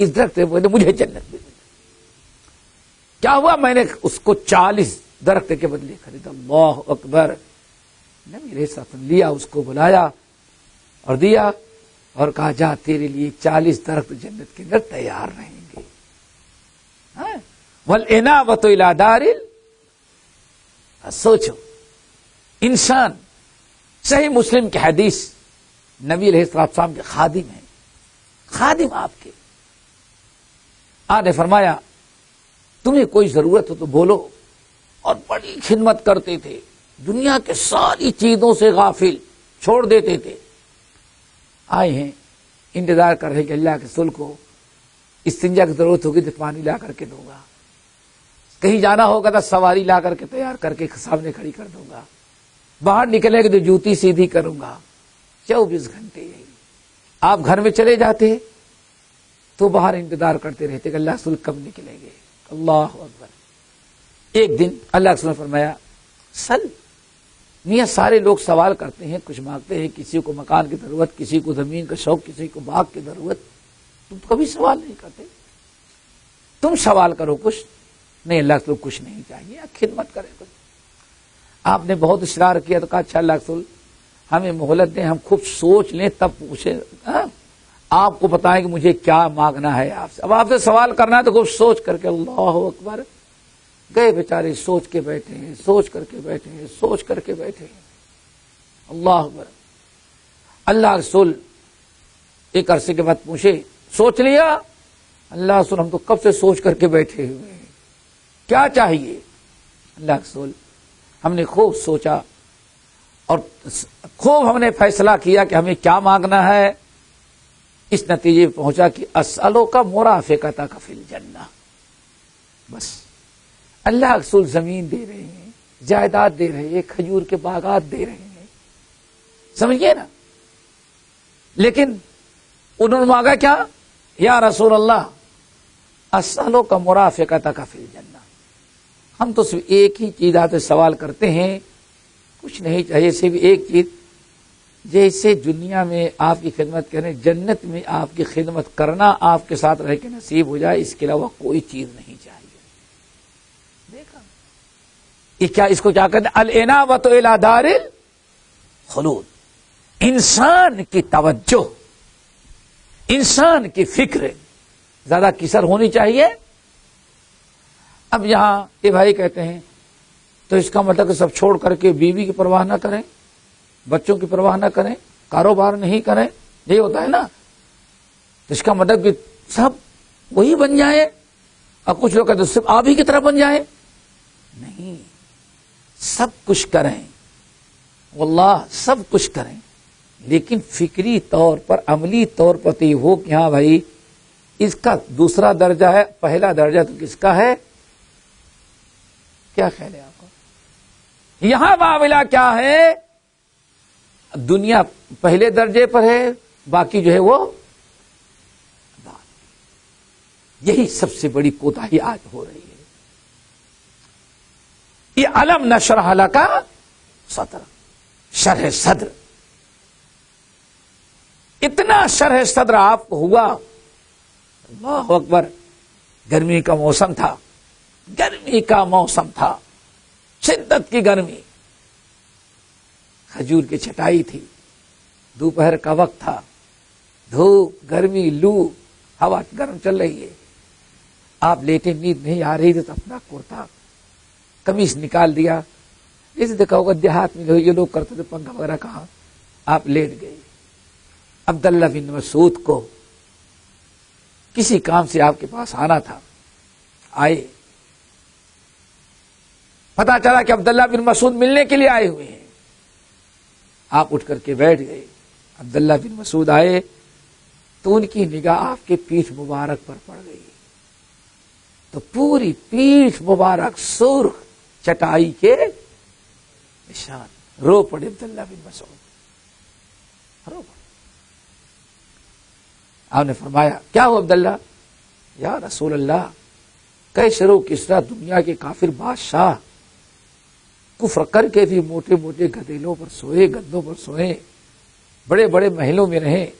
اس درخت کے بدلے مجھے جنت میں. کیا ہوا, میں نے اس کو 40 درخت کے بدلے خریدا. اللہ اکبر. نبی میرے ساتھ لیا, اس کو بلایا اور دیا اور کہا جا تیرے لیے 40 درخت جنت کے اندر تیار رہیں گے. وَالْإِنَابَةُ إِلَى دَارِ. سوچو, انسان صحیح مسلم کی حدیث, نبی علیہ السلام کے خادم ہیں, خادم آپ کے. آپ نے فرمایا تمہیں کوئی ضرورت ہو تو بولو, اور بڑی خدمت کرتے تھے, دنیا کے ساری چیزوں سے غافل, چھوڑ دیتے تھے. آئے ہیں, انتظار کر رہے کہ اللہ کے رسول کو استنجا کی ضرورت ہوگی تو پانی لا کر کے دوں گا, کہیں جانا ہوگا تو سواری لا کر کے تیار کر کے سامنے کھڑی کر دوں گا, باہر نکلے گا تو جوتی سیدھی کروں گا. 24 گھنٹے یہی. آپ گھر میں چلے جاتے تو باہر انتظار کرتے رہتے کہ اللہ رسول کب نکلیں گے. اللہ اکبر. ایک دن اللہ رسول نے فرمایا سل. میاں سارے لوگ سوال کرتے ہیں, کچھ مانگتے ہیں, کسی کو مکان کی ضرورت, کسی کو زمین کا شوق, کسی کو باغ کی ضرورت. تم کبھی سوال نہیں کرتے, تم سوال کرو کچھ نہیں. اللہ رسول کچھ نہیں چاہیے, خدمت کرے کچھ. آپ نے بہت اصرار کیا تو کہا اچھا اللہ رسول ہمیں مہلت دیں, ہم خوب سوچ لیں تب پوچھیں, آپ کو بتائیں کہ مجھے کیا مانگنا ہے آپ سے. اب آپ سے سوال کرنا ہے تو خوب سوچ کر کے. اللہ اکبر. گئے بیچارے, سوچ کے بیٹھے ہیں, سوچ کر کے بیٹھے ہیں, سوچ کر کے بیٹھے ہیں. اللہ اکبر. اللہ رسول ایک عرصے کے بعد پوچھے سوچ لیا؟ اللہ رسول ہم تو کب سے سوچ کر کے بیٹھے ہوئے ہیں, کیا چاہیے؟ اللہ رسول ہم نے خوب سوچا اور خوب ہم نے فیصلہ کیا کہ ہمیں کیا مانگنا ہے. اس نتیجے پہ پہنچا کہ اسألو کا مرافقتک فی الجنہ. بس اللہ رسول زمین دے رہے ہیں, جائیداد دے رہے ہیں, کھجور کے باغات دے رہے ہیں, سمجھئے نا. لیکن انہوں نے مانگا کیا؟ یا رسول اللہ اسألو کا مرافقتک فی الجنہ. ہم تو صرف ایک ہی چیز آتے سوال کرتے ہیں, کچھ نہیں چاہیے, صرف ایک چیز, جیسے دنیا میں آپ کی خدمت کریں, جنت میں آپ کی خدمت کرنا آپ کے ساتھ رہ کے نصیب ہو جائے, اس کے علاوہ کوئی چیز نہیں چاہیے. دیکھا یہ کیا, اس کو کیا کہتے ہیں؟ الانابۃ الی دار الخلود. انسان کی توجہ, انسان کی فکر زیادہ کسر ہونی چاہیے. اب یہاں یہ بھائی کہتے ہیں تو اس کا مطلب کہ سب چھوڑ کر کے بیوی کی پرواہ نہ کریں, بچوں کی پرواہ نہ کریں, کاروبار نہیں کریں, یہی ہوتا ہے نا. تو اس کا مطلب کہ سب وہی بن جائیں, اور کچھ لوگ کہتے ہیں صرف آپ ہی کی طرح بن جائیں. نہیں, سب کچھ کریں, واللہ سب کچھ کریں, لیکن فکری طور پر, عملی طور پر تو یہ ہو کہ ہاں بھائی اس کا دوسرا درجہ ہے, پہلا درجہ تو کس کا ہے؟ کیا خیال ہے آپ کو؟ یہاں معاملہ کیا ہے؟ دنیا پہلے درجے پر ہے, باقی جو ہے وہ بعد. یہی سب سے بڑی کوتاہی آج ہو رہی ہے. یہ علم نشرح لک صدر, شرح صدر, اتنا شرح صدر آپ کو ہوا. اللہ اکبر. گرمی کا موسم تھا, گرمی کا موسم تھا, شدت کی گرمی, کھجور کی چھٹائی تھی, دوپہر کا وقت تھا, دھوپ, گرمی, لو, ہوا گرم چل رہی ہے. آپ لیٹے, نیند نہیں آ رہی تھی تو اپنا کرتا قمیص نکال دیا, جیسے دیکھا ہوگا دیہات میں یہ لوگ کرتے تھے, پنکھا وغیرہ کہاں, آپ لیٹ گئے. عبداللہ بن مسعود کو کسی کام سے آپ کے پاس آنا تھا, آئے, پتا چلا کہ عبداللہ بن مسعود ملنے کے لیے آئے ہوئے ہیں. آپ اٹھ کر کے بیٹھ گئے. عبداللہ بن مسعود آئے تو ان کی نگاہ آپ کے پیٹھ مبارک پر پڑ گئی. تو پوری پیٹھ مبارک سرخ چٹائی کے نشان. رو پڑے عبداللہ بن مسعود، رو پڑے. آپ نے فرمایا کیا ہو عبداللہ؟ یا رسول اللہ، کیسرو کسرا دنیا کے کافر بادشاہ کفر کر کے بھی موٹے موٹے گدیلوں پر سوئے، گدوں پر سوئے، بڑے بڑے محلوں میں رہے،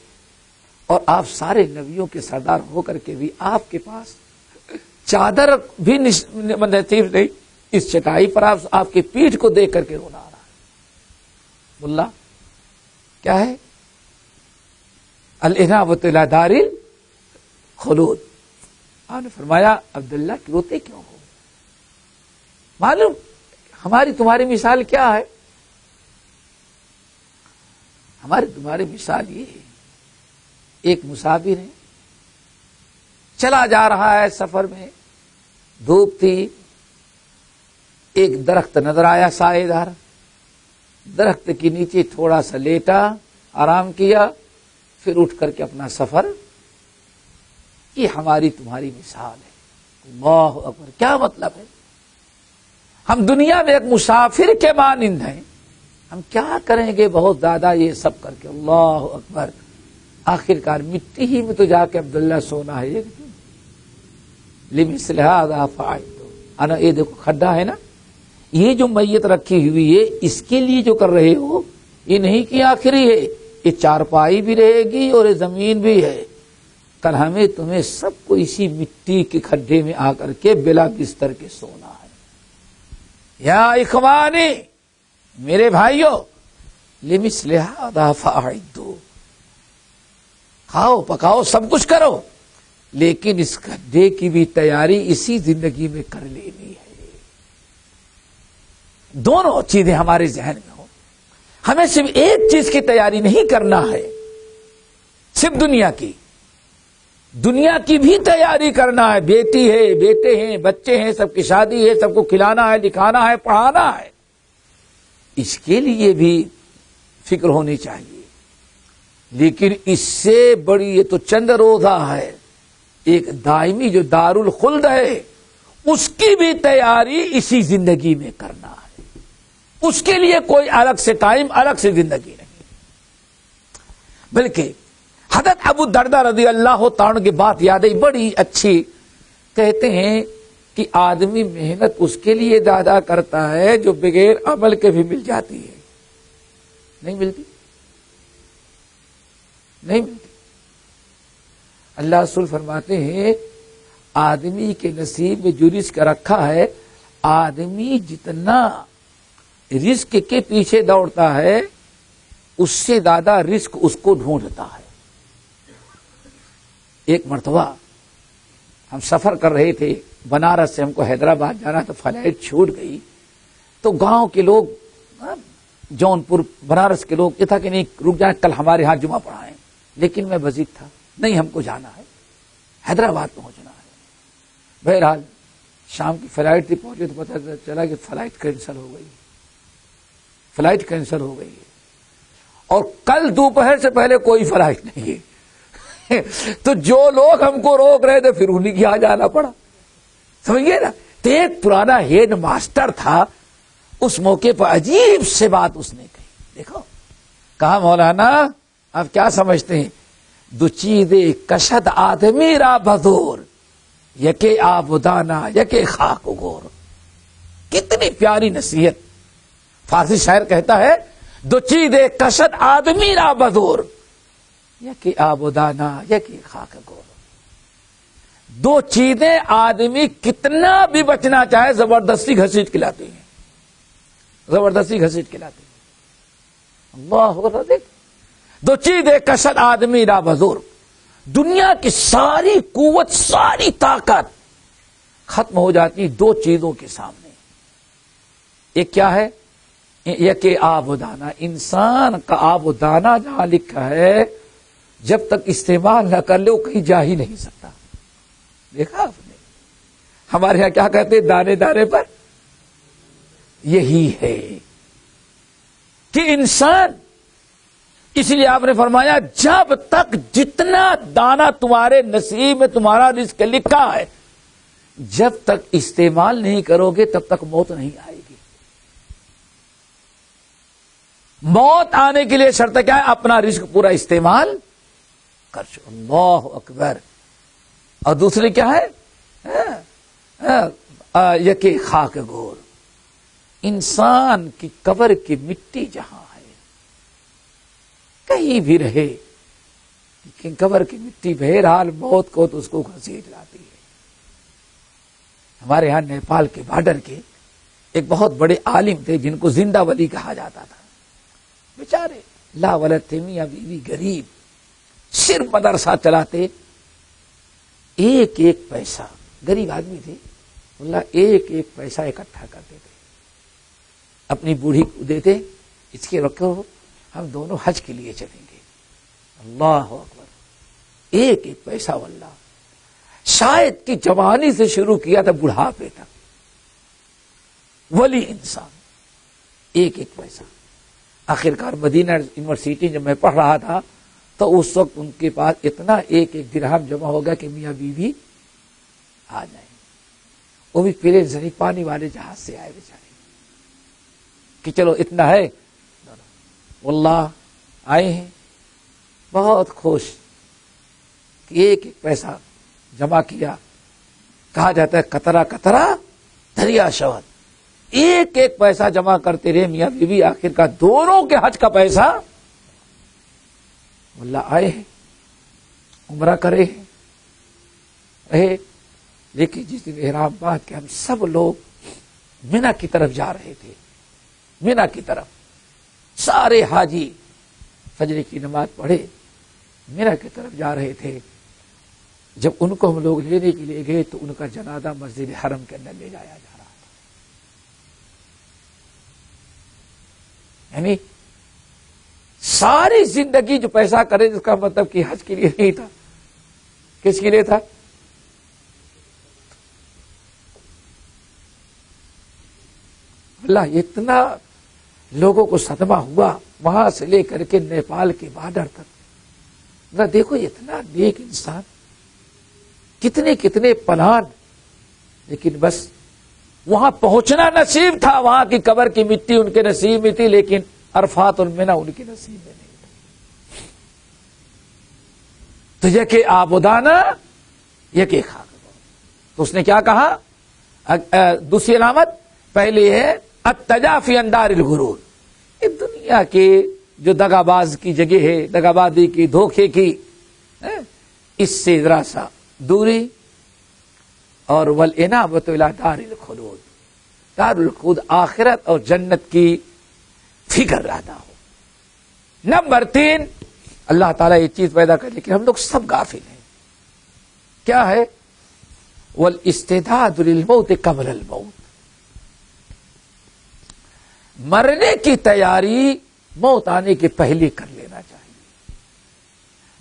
اور آپ سارے نبیوں کے سردار ہو کر کے بھی آپ کے پاس چادر بھی نصیب نہیں. اس چٹائی پر آپ کی پیٹھ کو دیکھ کر کے رونا آ رہا ہے. ملا کیا ہے؟ الانابۃ الی دار الخلود. آپ نے فرمایا عبداللہ روتے کیوں ہو؟ معلوم ہماری تمہاری مثال کیا ہے؟ ہماری تمہاری مثال یہ ہے، ایک مسافر ہے، چلا جا رہا ہے سفر میں، دھوپ تھی، ایک درخت نظر آیا سائے دار، درخت کے نیچے تھوڑا سا لیٹا، آرام کیا، پھر اٹھ کر کے اپنا سفر. یہ ہماری تمہاری مثال ہے. اللہ اکبر. کیا مطلب ہے؟ ہم دنیا میں ایک مسافر کے مانند ہیں. ہم کیا کریں گے بہت زیادہ یہ سب کر کے؟ اللہ اکبر. آخر کار مٹی ہی میں تو جا کے عبداللہ سونا ہے. لمثل ھذا فعلت. انا یہ دیکھو کھڈا ہے نا، یہ جو میت رکھی ہوئی ہے اس کے لیے جو کر رہے ہو، یہ نہیں کہ آخری ہے، یہ چارپائی بھی رہے گی اور یہ زمین بھی ہے. کل ہمیں تمہیں سب کو اسی مٹی کے کھڈے میں آ کر کے بلا بستر کے سونا ہے. یا اخوانی، میرے بھائیوں، لمثل ھذا فاعدوا. کھاؤ پکاؤ سب کچھ کرو، لیکن اس کھڈے کی بھی تیاری اسی زندگی میں کر لینی ہے. دونوں چیزیں ہمارے ذہن میں ہوں. ہمیں صرف ایک چیز کی تیاری نہیں کرنا ہے، صرف دنیا کی بھی تیاری کرنا ہے. بیٹی ہے، بیٹے ہیں، بچے ہیں، سب کی شادی ہے، سب کو کھلانا ہے، لکھانا ہے، پڑھانا ہے. اس کے لیے بھی فکر ہونی چاہیے. لیکن اس سے بڑی یہ تو چند روزہ ہے، ایک دائمی جو دار الخلد ہے اس کی بھی تیاری اسی زندگی میں کرنا ہے. اس کے لیے کوئی الگ سے ٹائم، الگ سے زندگی نہیں. بلکہ حضرت ابو الدرداء رضی اللہ تعالیٰ کی بات یاد ہے، بڑی اچھی. کہتے ہیں کہ آدمی محنت اس کے لیے زیادہ کرتا ہے جو بغیر عمل کے بھی مل جاتی ہے. نہیں ملتی، نہیں ملتی. اللہ رسول فرماتے ہیں آدمی کے نصیب میں جو رزق رکھا ہے، آدمی جتنا رزق کے پیچھے دوڑتا ہے اس سے زیادہ رزق اس کو ڈھونڈتا ہے. ایک مرتبہ ہم سفر کر رہے تھے، بنارس سے ہم کو حیدرآباد جانا، تو فلائٹ چھوٹ گئی. تو گاؤں کے لوگ، جونپور بنارس کے لوگ یہ تھا کہ نہیں رک جائیں، کل ہمارے ہاں جمعہ پڑھائیں. لیکن میں بزید تھا، نہیں ہم کو جانا ہے، حیدرآباد پہنچنا ہے. بہرحال شام کی فلائٹ تھی، پہنچے تو پتہ چلا کہ فلائٹ کینسل ہو گئی. فلائٹ کینسل ہو گئی ہے اور کل دوپہر سے پہلے کوئی فلائٹ نہیں ہے. تو جو لوگ ہم کو روک رہے تھے پھر انہیں کی آ جانا پڑا. سمجھئے نا. تو ایک پرانا ہیڈ ماسٹر تھا، اس موقع پر عجیب سے بات اس نے کہی. دیکھو کہا مولانا آپ کیا سمجھتے ہیں؟ دو چیزیں کشد آدمی را بذور، یکے آب دانا یکے خاک گور. کتنی پیاری نصیحت. فارسی شاعر کہتا ہے دو چیزیں کشد آدمی را بذور، یکے آب دانا یکے خاک گور. دو چیزیں آدمی کتنا بھی بچنا چاہے زبردستی گھسیٹ کے لاتے ہیں، زبردستی گھسیٹ کے لاتے ہیں. اللہ اکبر. دیکھ دو چیزیں کشد آدمی را بذور. دنیا کی ساری قوت، ساری طاقت ختم ہو جاتی دو چیزوں کے سامنے. ایک کیا ہے؟ یک آب و دانا. انسان کا آب و دانا جہاں لکھا ہے جب تک استعمال نہ کر لے وہ کہیں جا ہی نہیں سکتا. دیکھا آپ نے؟ ہمارے یہاں کیا کہتے ہیں دانے دانے پر؟ یہی ہے کہ انسان، اس لیے آپ نے فرمایا جب تک جتنا دانا تمہارے نصیب میں تمہارا رزق لکھا ہے جب تک استعمال نہیں کرو گے تب تک موت نہیں آئے گی. موت آنے کے لیے شرط کیا ہے؟ اپنا رزق پورا استعمال کر چکو. اللہ اکبر. اور دوسری کیا ہے؟ یکی خاک گور. انسان کی قبر کی مٹی جہاں ہے کہیں بھی رہے لیکن قبر کی مٹی بہرحال موت کو تو اس کو گھسیٹ لاتی ہے. ہمارے ہاں نیپال کے بارڈر کے ایک بہت بڑے عالم تھے جن کو زندہ ولی کہا جاتا تھا. بیچارے لا ولد تھے، میاں بیوی غریب، صرف مدرسہ چلاتے. ایک ایک پیسہ، غریب آدمی تھے، اللہ ایک ایک پیسہ اکٹھا کرتے تھے، اپنی بوڑھی کو دیتے، اس کے رکھو ہم دونوں حج کے لیے چلیں گے. اللہ اکبر. ایک ایک پیسہ واللہ شاید کی جوانی سے شروع کیا تھا بڑھاپے تک. ولی انسان ایک ایک پیسہ. آخرکار مدینہ یونیورسٹی جب میں پڑھ رہا تھا تو اس وقت ان کے پاس اتنا ایک ایک درہم جمع ہو گیا کہ میاں بیوی آ جائیں. وہ بھی پھر زنی پانی والے جہاز سے آئے بیچارے کہ چلو اتنا ہے. واللہ آئے ہیں بہت خوش کہ ایک ایک پیسہ جمع کیا. کہا جاتا ہے قطرہ قطرہ دریا شود. ایک ایک پیسہ جمع کرتے رہے میاں بیوی. آخر کا دونوں کے حج کا پیسہ واللہ آئے ہیں، عمرہ کرے ہیں رہے. لیکن جس دن احرام باندھ کے ہم سب لوگ مینا کی طرف جا رہے تھے، مینا کی طرف سارے حاجی فجر کی نماز پڑھے مینا کی طرف جا رہے تھے. جب ان کو ہم لوگ لینے کے لیے گئے تو ان کا جنازہ مسجد حرم کے اندر لے جایا جا رہا تھا. یعنی ساری زندگی جو پیسہ کرے جس کا مطلب کہ حج کے لیے نہیں تھا، کس کے لیے تھا؟ اللہ. اتنا لوگوں کو صدمہ ہوا وہاں سے لے کر کے نیپال کے بارڈر تک. نہ دیکھو اتنا نیک انسان، کتنے کتنے پلان، لیکن بس وہاں پہنچنا نصیب تھا. وہاں کی قبر کی مٹی ان کے نصیب میں تھی لیکن عرفات المنا ان کے نصیب میں نہیں تھا. تو یہ کہ آبودانا یہ کہ خاک. تو اس نے کیا کہا؟ دوسری علامت پہلی ہے التجافی عن دار الغرور. یہ دنیا کے جو دغاباز کی جگہ ہے، دغابازی کی، دھوکے کی، اس سے ذرا سا دوری. اور والانابۃ الی دار الخلود. دار الخلود آخرت اور جنت کی فکر رہتا ہو. نمبر 3 اللہ تعالیٰ یہ چیز پیدا کر لیکن ہم لوگ سب غافل ہیں. کیا ہے؟ والاستعداد للموت قبل الموت. مرنے کی تیاری موت آنے کے پہلے کر لینا چاہیے.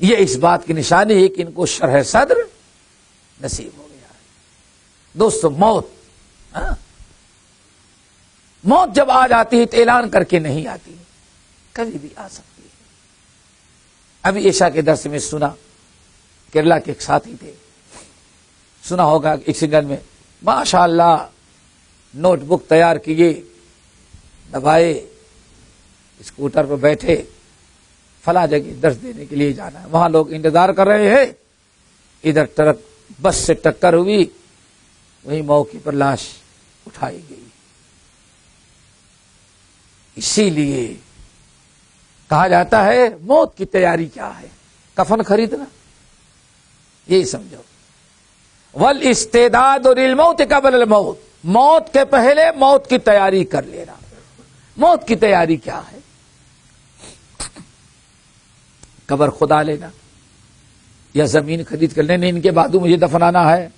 یہ اس بات کی نشانی ہے کہ ان کو شرح صدر نصیب ہو گیا ہے. دوستو موت جب آ جاتی ہے تو اعلان کر کے نہیں آتی، کبھی بھی آ سکتی ہے. ابھی عشاء کے درس میں سنا، کیرلا کے ایک ساتھی تھے، سنا ہوگا ایک سنگل میں ماشاءاللہ نوٹ بک تیار کیے، دبائے، اسکوٹر پر بیٹھے، فلاں جگہ درس دینے کے لیے جانا ہے. وہاں لوگ انتظار کر رہے ہیں. ادھر ٹرک بس سے ٹکر ہوئی، وہی موقع پر لاش اٹھائی گئی. اسی لیے کہا جاتا ہے موت کی تیاری کیا ہے؟ کفن خریدنا، یہی سمجھو. والاستعداد للموت قبل الموت. موت کے پہلے موت کی تیاری کر لینا. موت کی تیاری کیا ہے؟ قبر خدا لینا یا زمین خرید کر لینا، ان کے بعد مجھے دفنانا ہے.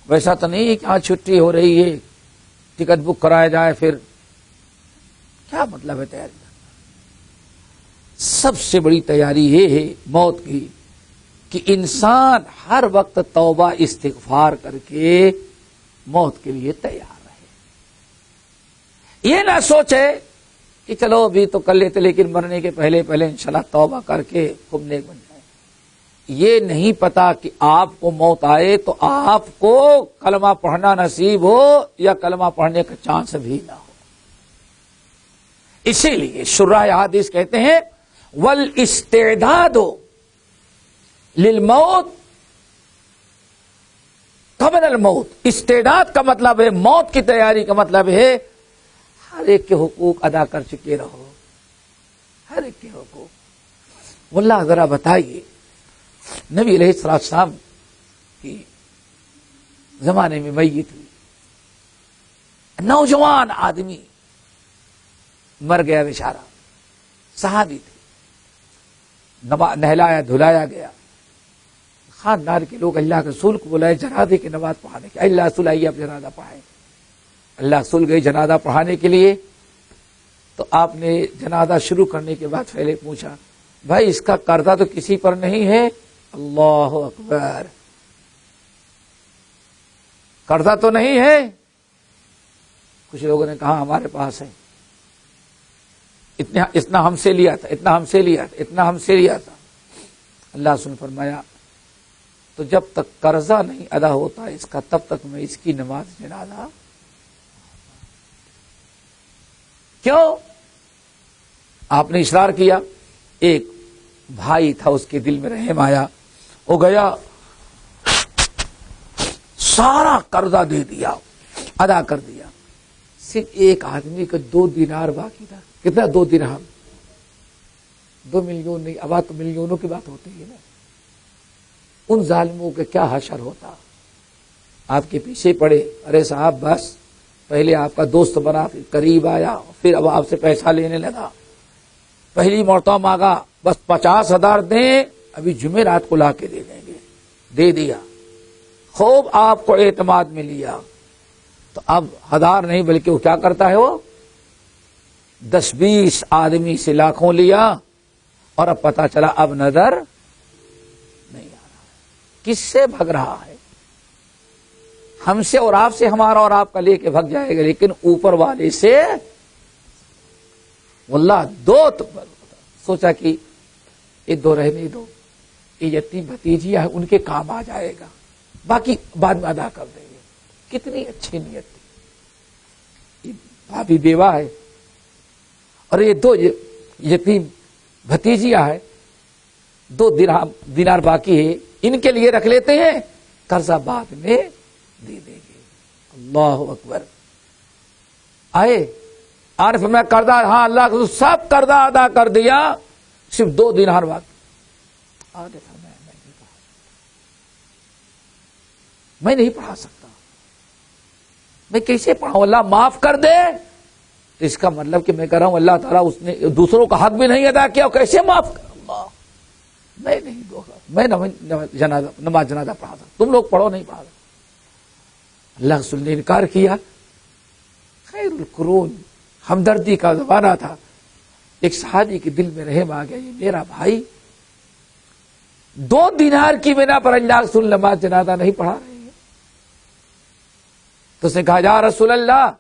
ویسا تو نہیں کہ ہاں چھٹی ہو رہی ہے ٹکٹ بک کرایا جائے. پھر کیا مطلب ہے تیاری کرنا؟ سب سے بڑی تیاری یہ ہے موت کی کہ انسان ہر وقت توبہ استغفار کر کے موت کے لیے تیار رہے. یہ نہ سوچے کہ چلو ابھی تو کر لیتے لیکن مرنے کے پہلے انشاءاللہ توبہ کر کے خوب نیک بن جائے. یہ نہیں پتا کہ آپ کو موت آئے تو آپ کو کلمہ پڑھنا نصیب ہو یا کلمہ پڑھنے کا چانس بھی نہ ہو. اسی لیے شراح حدیث کہتے ہیں والاستعداد للموت قبل الموت. استعداد کا مطلب ہے موت کی تیاری کا مطلب ہے ہر ایک کے حقوق ادا کر چکے رہو, ہر ایک کے حقوق. واللہ ذرا بتائیے نبی علیہ السلام کی زمانے میں میت ہوئی, نوجوان آدمی مر گیا بیچارہ, صحابی تھے, نہلایا دھلایا گیا, خاندان کے لوگ اللہ کے رسول کو بلائے جنازے کی نماز پڑھانے کے, اللہ رسول آئیے آپ جنازہ پڑھائیں. اللہ رسول گئے جنازہ پڑھانے کے لیے, تو آپ نے جنازہ شروع کرنے کے بعد پہلے پوچھا بھائی اس کا قرضہ تو کسی پر نہیں ہے؟ اللہ اکبر, قرضہ تو نہیں ہے؟ کچھ لوگوں نے کہا ہمارے پاس ہے, اتنا ہم سے لیا تھا, اتنا ہم سے لیا تھا, اتنا ہم سے لیا تھا. اللہ سن فرمایا تو جب تک قرضہ نہیں ادا ہوتا اس کا تب تک میں اس کی نماز جنازہ. کیوں؟ آپ نے اشرار کیا. ایک بھائی تھا اس کے دل میں رحم آیا, وہ گیا سارا قرضہ دے دیا, ادا کر دیا. صرف ایک آدمی کا 2 دینار باقی تھا. کتنا؟ 2 درہم. 2 ملین نہیں, اب تو ملینوں کی بات ہوتی ہے نا. ان ظالموں کے کیا حشر ہوتا. آپ کے پیچھے پڑے, ارے صاحب بس, پہلے آپ کا دوست بنا, پھر قریب آیا, پھر اب آپ سے پیسہ لینے لگا. پہلی مرتبہ مانگا بس 50,000 دیں, ابھی جمعرات کو لا کے دے دیں گے. دے دیا, خوب آپ کو اعتماد میں لیا. تو اب 1000 نہیں بلکہ وہ کیا کرتا ہے, وہ 10-20 آدمی سے لاکھوں لیا, اور اب پتا چلا اب نظر نہیں آ رہا. کس سے بھگ رہا ہے؟ ہم سے اور آپ سے, ہمارا اور آپ کا لے کے بھگ جائے گا, لیکن اوپر والے سے. واللہ سوچا کہ یہ 2 رہنے دو, یہ یتیم بھتیجیاں ہیں ان کے کام آ جائے گا, باقی بعد میں ادا کر دیں گے. کتنی اچھی نیت تھی. بھابھی بیوہ ہے اور یہ 2 یتیم بھتیجیاں ہیں, 2 دینار باقی ہے, ان کے لیے رکھ لیتے ہیں, قرضہ بعد میں دے دیں گے. اللہ اکبر. آئے عارف میں قرضہ, ہاں اللہ کو سب قرضہ ادا کر دیا, صرف 2 دینار باقی. آگے میں نہیں پڑھا سکتا, میں کیسے پڑھاؤں, اللہ معاف کر دے. تو اس کا مطلب کہ میں کہہ رہا ہوں اللہ تعالیٰ اس نے دوسروں کا حق بھی نہیں ادا کیا, کیسے معاف کر. اللہ میں نہیں دوں گا, میں نماز جنازہ پڑھا سکتا, تم لوگ پڑھو, نہیں پڑھا سکتا. اللہ رسول نے انکار کیا. خیر القرون, ہمدردی کا زمانہ تھا. ایک صحابی کے دل میں رحم آ گیا, یہ میرا بھائی 2 دینار کی بنا پر اللہ رسول نماز جنازہ نہیں پڑھا رہے ہیں. تو اس نے کہا یا رسول اللہ,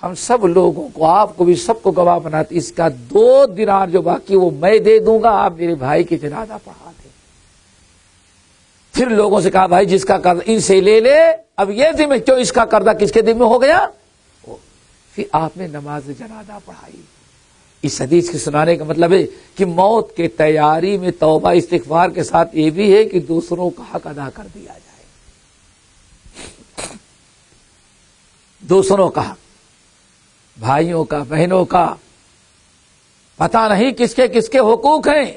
ہم سب لوگوں کو, آپ کو بھی, سب کو گواہ بناتے, اس کا 2 دینار جو باقی وہ میں دے دوں گا, آپ میرے بھائی کی جنازہ پڑھا دیں. پھر لوگوں سے کہا بھائی جس کا قرض ان سے لے لے, اب یہ ذمہ کیوں, اس کا قرضہ کس کے ذمہ میں ہو گیا. پھر آپ نے نماز جنازہ پڑھائی. اس حدیث کے سنانے کا مطلب ہے کہ موت کے تیاری میں توبہ استغفار کے ساتھ یہ بھی ہے کہ دوسروں کا حق ادا کر دیا جائے. دوسروں کا حق, بھائیوں کا, بہنوں کا, پتہ نہیں کس کے حقوق ہیں,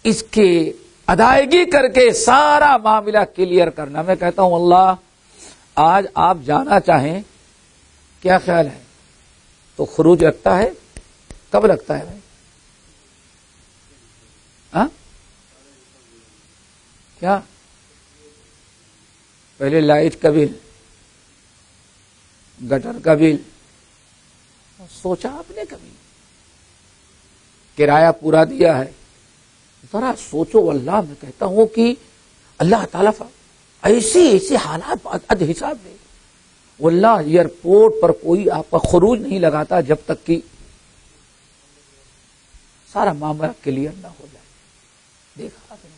اس کی ادائیگی کر کے سارا معاملہ کلیئر کرنا. میں کہتا ہوں اللہ آج آپ جانا چاہیں, کیا خیال ہے, تو خروج لگتا ہے, کب لگتا ہے بھائی؟ ہاں کیا پہلے لائٹ کا بل, گٹر کا بل, سوچا آپ نے کبھی؟ کرایہ پورا دیا ہے, ذرا سوچو. اللہ میں کہتا ہوں کہ اللہ تعالیٰ ایسے حالات حساب دے. واللہ ایئرپورٹ پر کوئی آپ کا خروج نہیں لگاتا جب تک کہ سارا معاملہ کلیئر نہ ہو جائے. دیکھا آپ نے؟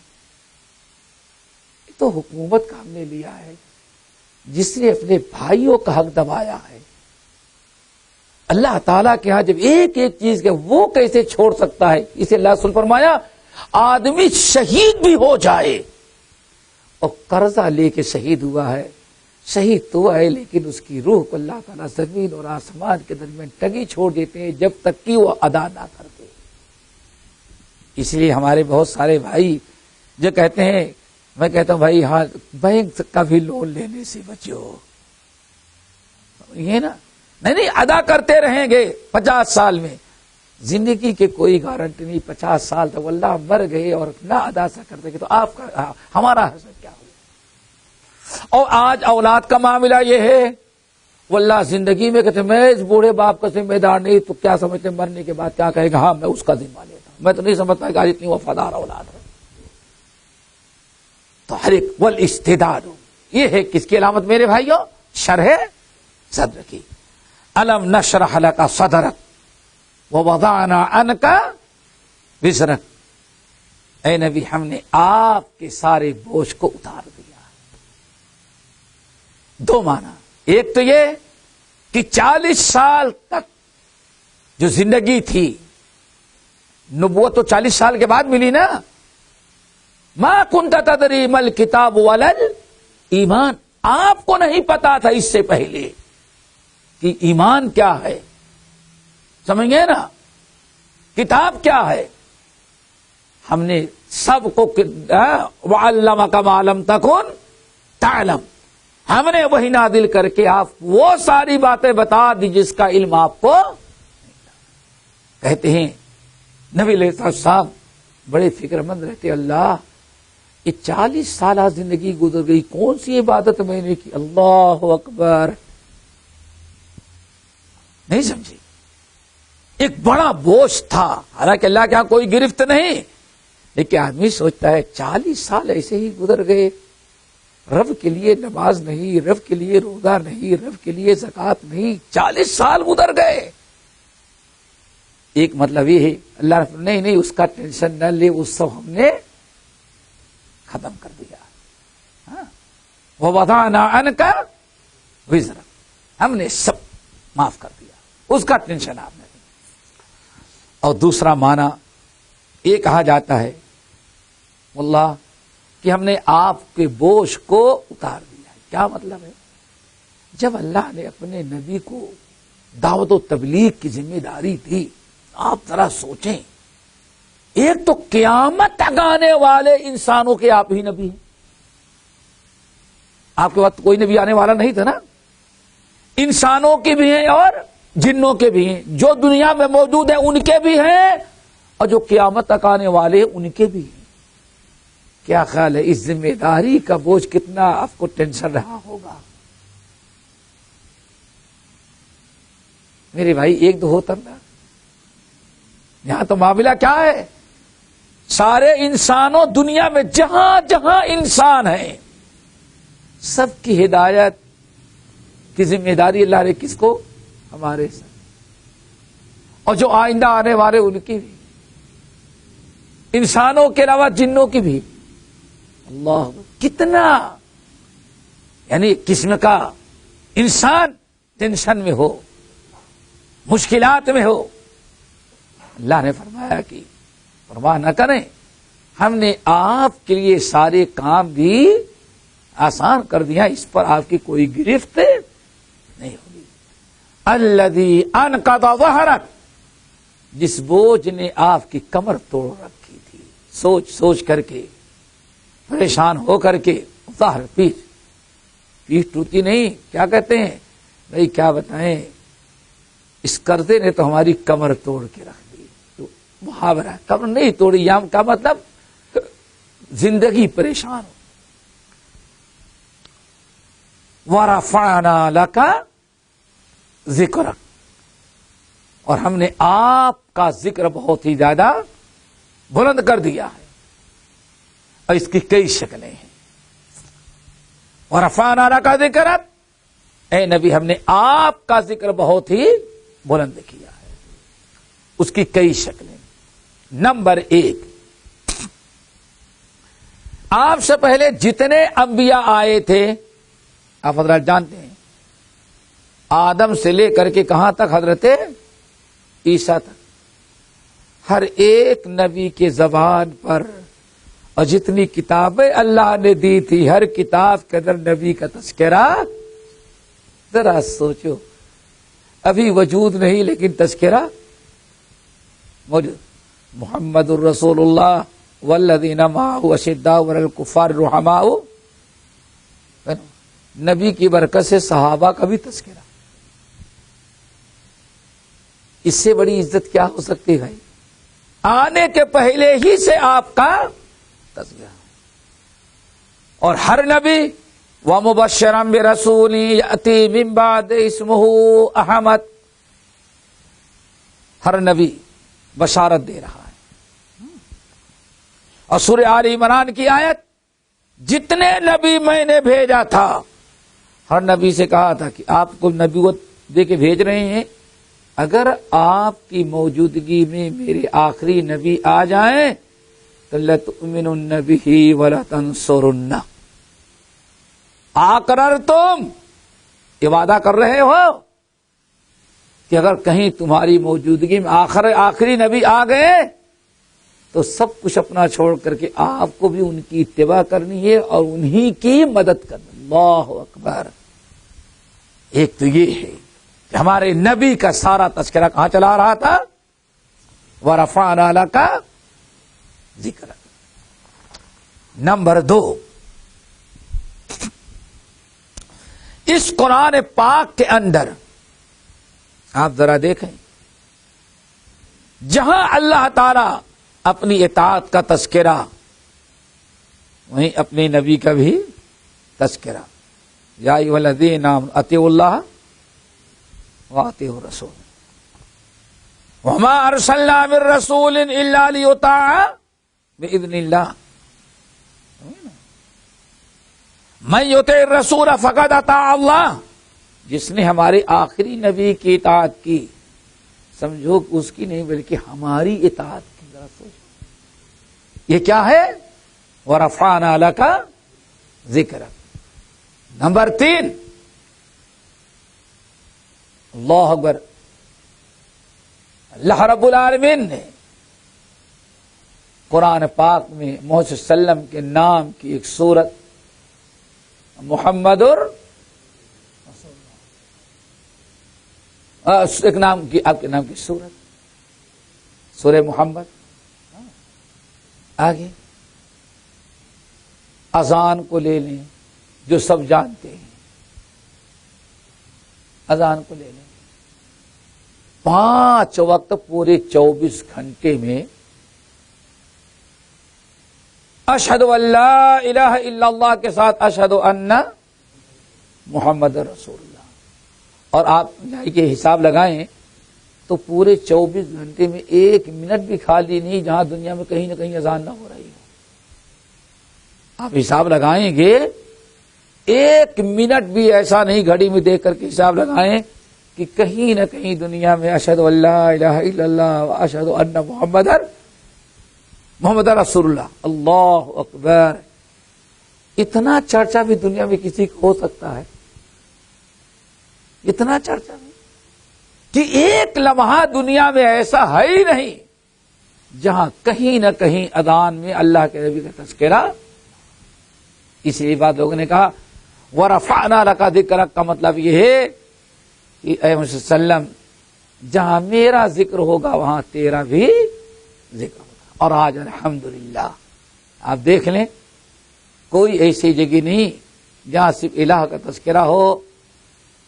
تو حکومت کا ہم نے لیا ہے جس نے اپنے بھائیوں کا حق دبایا ہے. اللہ تعالیٰ کے ہاں جب ایک ایک چیز کے وہ کیسے چھوڑ سکتا ہے؟ اسے اللہ سن فرمایا آدمی شہید بھی ہو جائے اور قرضہ لے کے شہید ہوا ہے، شہید تو ہے لیکن اس کی روح کو اللہ تعالیٰ زمین اور آسمان کے درمیان ٹگی چھوڑ دیتے ہیں جب تک کہ وہ ادا نہ کرتے. اس لیے ہمارے بہت سارے بھائی جو کہتے ہیں، میں کہتا ہوں بھائی ہاں بینک کا بھی لون لینے سے بچو، یہ نا نہیں ادا کرتے رہیں گے 50 سال میں، زندگی کے کوئی گارنٹی نہیں. 50 سال تک اللہ مر گئے اور نہ ادا سا کرتے گئے تو آپ کا ہمارا حسن کیا ہو؟ اور آج اولاد کا معاملہ یہ ہے، واللہ زندگی میں کہتے میں اس بوڑھے باپ کا ذمہ دار نہیں، تو کیا سمجھتے مرنے کے بعد کیا کہے گا؟ ہاں میں اس کا ذمہ لیتا ہوں. میں تو نہیں سمجھتا کہ آج اتنی وفادار اولاد ہے. تو ہر ایک والاستعداد یہ ہے کس کی علامت میرے بھائیوں؟ شرح صدر کی. الم نشرح لک صدرک ووضعنا عنک وزرک. اے نبی ہم نے آپ کے سارے بوجھ کو اتار دیا. دو معنی، ایک تو یہ کہ 40 سال تک جو زندگی تھی، نبوت تو 40 سال کے بعد ملی نا. ما کنت تدری ما الکتاب ولا ایمان، آپ کو نہیں پتا تھا اس سے پہلے کہ ایمان کیا ہے، سمجھ گئے نا، کتاب کیا ہے. ہم نے سب کو وعلمک ما لم تکن تعلم، ہم نے وہی نازل کر کے آپ وہ ساری باتیں بتا دی جس کا علم آپ کو. کہتے ہیں نبی علیہ السلام بڑے فکر مند رہتے، اللہ یہ 40 سالہ زندگی گزر گئی، کون سی عبادت میں نے کی؟ اللہ اکبر. نہیں سمجھی؟ ایک بڑا بوجھ تھا، حالانکہ اللہ کے یہاں کوئی گرفت نہیں، لیکن آدمی سوچتا ہے 40 سال ایسے ہی گزر گئے، رب کے لیے نماز نہیں، رب کے لیے روزہ نہیں، رب کے لیے زکوٰۃ نہیں، 40 سال گزر گئے. ایک مطلب یہ ہے اللہ رب نہیں اس کا ٹینشن نہ لے، اس سب ہم نے ختم کر دیا. ووضعنا عنک وزرک، ہم نے سب معاف کر دیا، اس کا ٹینشن آپ نے. اور دوسرا معنی یہ کہا جاتا ہے واللہ کہ ہم نے آپ کے بوجھ کو اتار دیا. کیا مطلب ہے؟ جب اللہ نے اپنے نبی کو دعوت و تبلیغ کی ذمہ داری دی، آپ ذرا سوچیں، ایک تو قیامت تک آنے والے انسانوں کے آپ ہی نبی ہیں. آپ کے وقت کوئی نبی آنے والا نہیں تھا نا. انسانوں کے بھی ہیں اور جنوں کے بھی ہیں، جو دنیا میں موجود ہیں ان کے بھی ہیں اور جو قیامت تک آنے والے ان کے بھی ہیں. کیا خیال ہے اس ذمہ داری کا بوجھ کتنا آپ کو ٹینشن رہا ہوگا؟ میرے بھائی ایک دو ہوتا نا. یہاں تو معاملہ کیا ہے، سارے انسانوں دنیا میں جہاں جہاں انسان ہیں سب کی ہدایت کی ذمہ داری اللہ نے کس کو؟ ہمارے ساتھ، اور جو آئندہ آنے والے ان کی بھی، انسانوں کے علاوہ جنوں کی بھی. اللہ کتنا یعنی قسم کا انسان ٹینشن میں ہو، مشکلات میں ہو. اللہ نے فرمایا کہ پرواہ نہ کریں، ہم نے آپ کے لیے سارے کام بھی آسان کر دیا، اس پر آپ کی کوئی گرفت نہیں ہوگی. الذی انقض ظہرک، جس بوجھ نے آپ کی کمر توڑ رکھی تھی، سوچ سوچ کر کے پریشان ہو کر کے. ظہر پیٹھ ٹوٹی نہیں، کیا کہتے ہیں بھائی کیا بتائیں، اس قرضے نے تو ہماری کمر توڑ کے رکھ دی. محاورہ کمر نہیں توڑی، یہاں کا مطلب زندگی پریشان ہو. وَرَفَعْنَا لَكَ ذِكْرَكَ، اور ہم نے آپ کا ذکر بہت ہی زیادہ بلند کر دیا ہے. اور اس کی کئی شکلیں ہیں. وَرَفَعْنَا لَكَ ذِكْرَكَ، اے نبی ہم نے آپ کا ذکر بہت ہی بلند کیا ہے. اس کی کئی شکلیں. نمبر 1، آپ سے پہلے جتنے انبیاء آئے تھے آپ حضرات جانتے ہیں، آدم سے لے کر کے کہاں تک؟ حضرت عیسیٰ تک. ہر ایک نبی کے زبان پر اور جتنی کتابیں اللہ نے دی تھی ہر کتاب کے اندر نبی کا تذکرہ. ذرا سوچو، ابھی وجود نہیں لیکن تذکرہ موجود. محمد الرسول اللہ والذین معہ اشداء علی الکفار رحماء. نبی کی برکت سے صحابہ کا بھی تذکرہ. اس سے بڑی عزت کیا ہو سکتی ہے بھائی؟ آنے کے پہلے ہی سے آپ کا تذکرہ. اور ہر نبی وَمُبَشِّرًا بِرَسُولٍ يَأْتِي مِن بَعْدِ اسْمُهُ احمد، ہر نبی بشارت دے رہا ہے. اور سورہ آل عمران کی آیت، جتنے نبی میں نے بھیجا تھا ہر نبی سے کہا تھا کہ آپ کو نبوت دے کے بھیج رہے ہیں، اگر آپ کی موجودگی میں میرے آخری نبی آ جائیں تو لَتُؤْمِنُنَّ بِهِ وَلَتَنْصُرُنَّهُ. اقررتم، یہ وعدہ کر رہے ہو کہ اگر کہیں تمہاری موجودگی میں آخری نبی آ گئے تو سب کچھ اپنا چھوڑ کر کے آپ کو بھی ان کی اتباع کرنی ہے اور انہی کی مدد کرنی. اللہ اکبر. ایک تو یہ ہے کہ ہمارے نبی کا سارا تذکرہ کہاں چلا رہا تھا؟ وَرَفَعْنَا لَكَ ذِكْرَكَ. نمبر 2، اس قرآن پاک کے اندر آپ ذرا دیکھیں، جہاں اللہ تعالی اپنی اطاعت کا تذکرہ وہیں اپنے نبی کا بھی تذکرہ. یا ایھا الذین آمنوا اطیعوا اللہ واطیعوا الرسول وما ارسلنا من رسول الا لیطاع باذن اللہ. من یطع الرسول فقد اطاع اللہ. جس نے ہمارے آخری نبی کی اطاعت کی، سمجھو کہ اس کی نہیں بلکہ ہماری اطاعت کی. ذرا سوچو یہ کیا ہے؟ وَرَفَعْنَا لَكَ ذِكْرَكَ. نمبر 3، اللہ اکبر، اللہ رب العالمین نے قرآن پاک میں محمد صلی اللہ علیہ وسلم کے نام کی ایک سورت محمد ایک نام کی، آپ کے نام کی سورت سورہ محمد. آگے اذان کو لے لیں جو سب جانتے ہیں، اذان کو لے لیں. 5 وقت پورے 24 گھنٹے میں اشہد ان لا الہ الا اللہ کے ساتھ اشہد ان محمد رسول اللہ. اور آپ یہ حساب لگائیں تو پورے 24 گھنٹے میں 1 منٹ بھی خالی نہیں جہاں دنیا میں کہیں نہ کہیں اذان نہ ہو رہی ہو. آپ حساب لگائیں گے 1 منٹ بھی ایسا نہیں گھڑی میں دیکھ کر کے حساب لگائیں کہ کہیں نہ کہیں دنیا میں اشہد ان لا الہ الا اللہ و اشہد ان محمد رسول اللہ. اللہ اکبر. اتنا چرچا بھی دنیا میں کسی کو ہو سکتا ہے؟ اتنا چرچا بھی کہ ایک لمحہ دنیا میں ایسا ہے ہی نہیں جہاں کہیں نہ کہیں اذان میں اللہ کے نبی کا تذکرہ. اس لیے بات لوگوں نے کہا وَرَفَعْنَا لَكَ ذِكْرَكَ کا مطلب یہ ہے کہ اے محمد صلی اللہ علیہ وسلم جہاں میرا ذکر ہوگا وہاں تیرا بھی ذکر ہوگا. اور آج الحمدللہ آپ دیکھ لیں کوئی ایسی جگہ نہیں جہاں صرف الہ کا تذکرہ ہو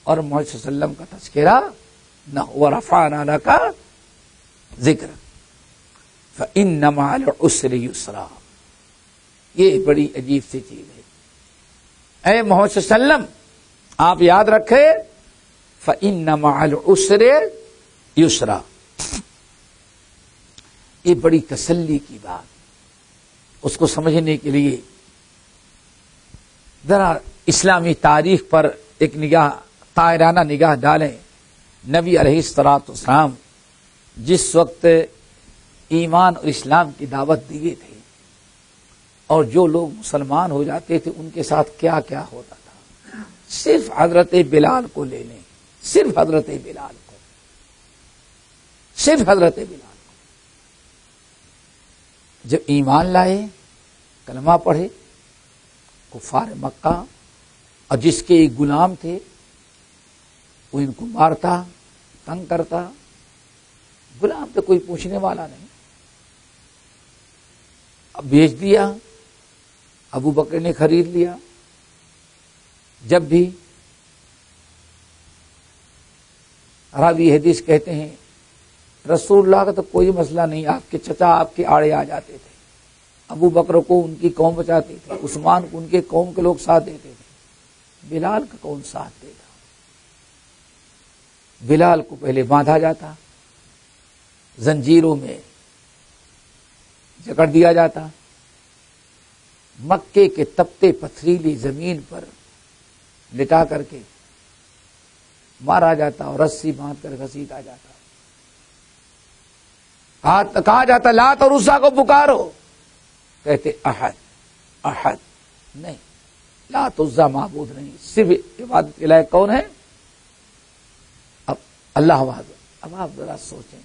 اور محمد صلی اللہ علیہ وسلم کا تذکرہ نہ ہو. وَرَفَعْنَا لَكَ ذِكْرَكَ فَإِنَّ مَعَ الْعُسْرِ يُسْرًا. یہ بڑی عجیب سی چیز ہے. اے محمد صلی اللہ علیہ وسلم آپ یاد رکھے فَإِنَّ مَعَ الْعُسْرِ يُسْرًا. یہ بڑی تسلی کی بات. اس کو سمجھنے کے لیے ذرا اسلامی تاریخ پر ایک نگاہ، طائرانہ نگاہ ڈالیں. نبی علیہ الصلوۃ والسلام جس وقت ایمان اور اسلام کی دعوت دیے تھے، اور جو لوگ مسلمان ہو جاتے تھے ان کے ساتھ کیا کیا ہوتا تھا. صرف حضرت بلال کو لے لیں, صرف حضرت بلال کو, صرف حضرت بلال کو. جب ایمان لائے, کلمہ پڑھے, کفار مکہ اور جس کے ایک غلام تھے وہ ان کو مارتا, تنگ کرتا. غلام تو کوئی پوچھنے والا نہیں, اب بیچ دیا, ابو بکر نے خرید لیا. جب بھی راوی حدیث کہتے ہیں رسول اللہ کا تو کوئی مسئلہ نہیں, آپ کے چچا آپ کے آڑے آ جاتے تھے, ابو بکر کو ان کی قوم بچاتی تھی, عثمان کو ان کے قوم کے لوگ ساتھ دیتے تھے, بلال کا کون ساتھ دے گا. بلال کو پہلے باندھا جاتا, زنجیروں میں جکڑ دیا جاتا, مکے کے تپتے پتھریلی زمین پر لٹا کر کے مارا جاتا اور رسی باندھ کر گھسیٹا جاتا. کہا جاتا لات اور عزا کو پکارو, کہتے احد احد نہیں, لات عزا معبود نہیں, صرف عبادت کے لائق کون ہے؟ اب اللہ واحد. اب آپ ذرا سوچیں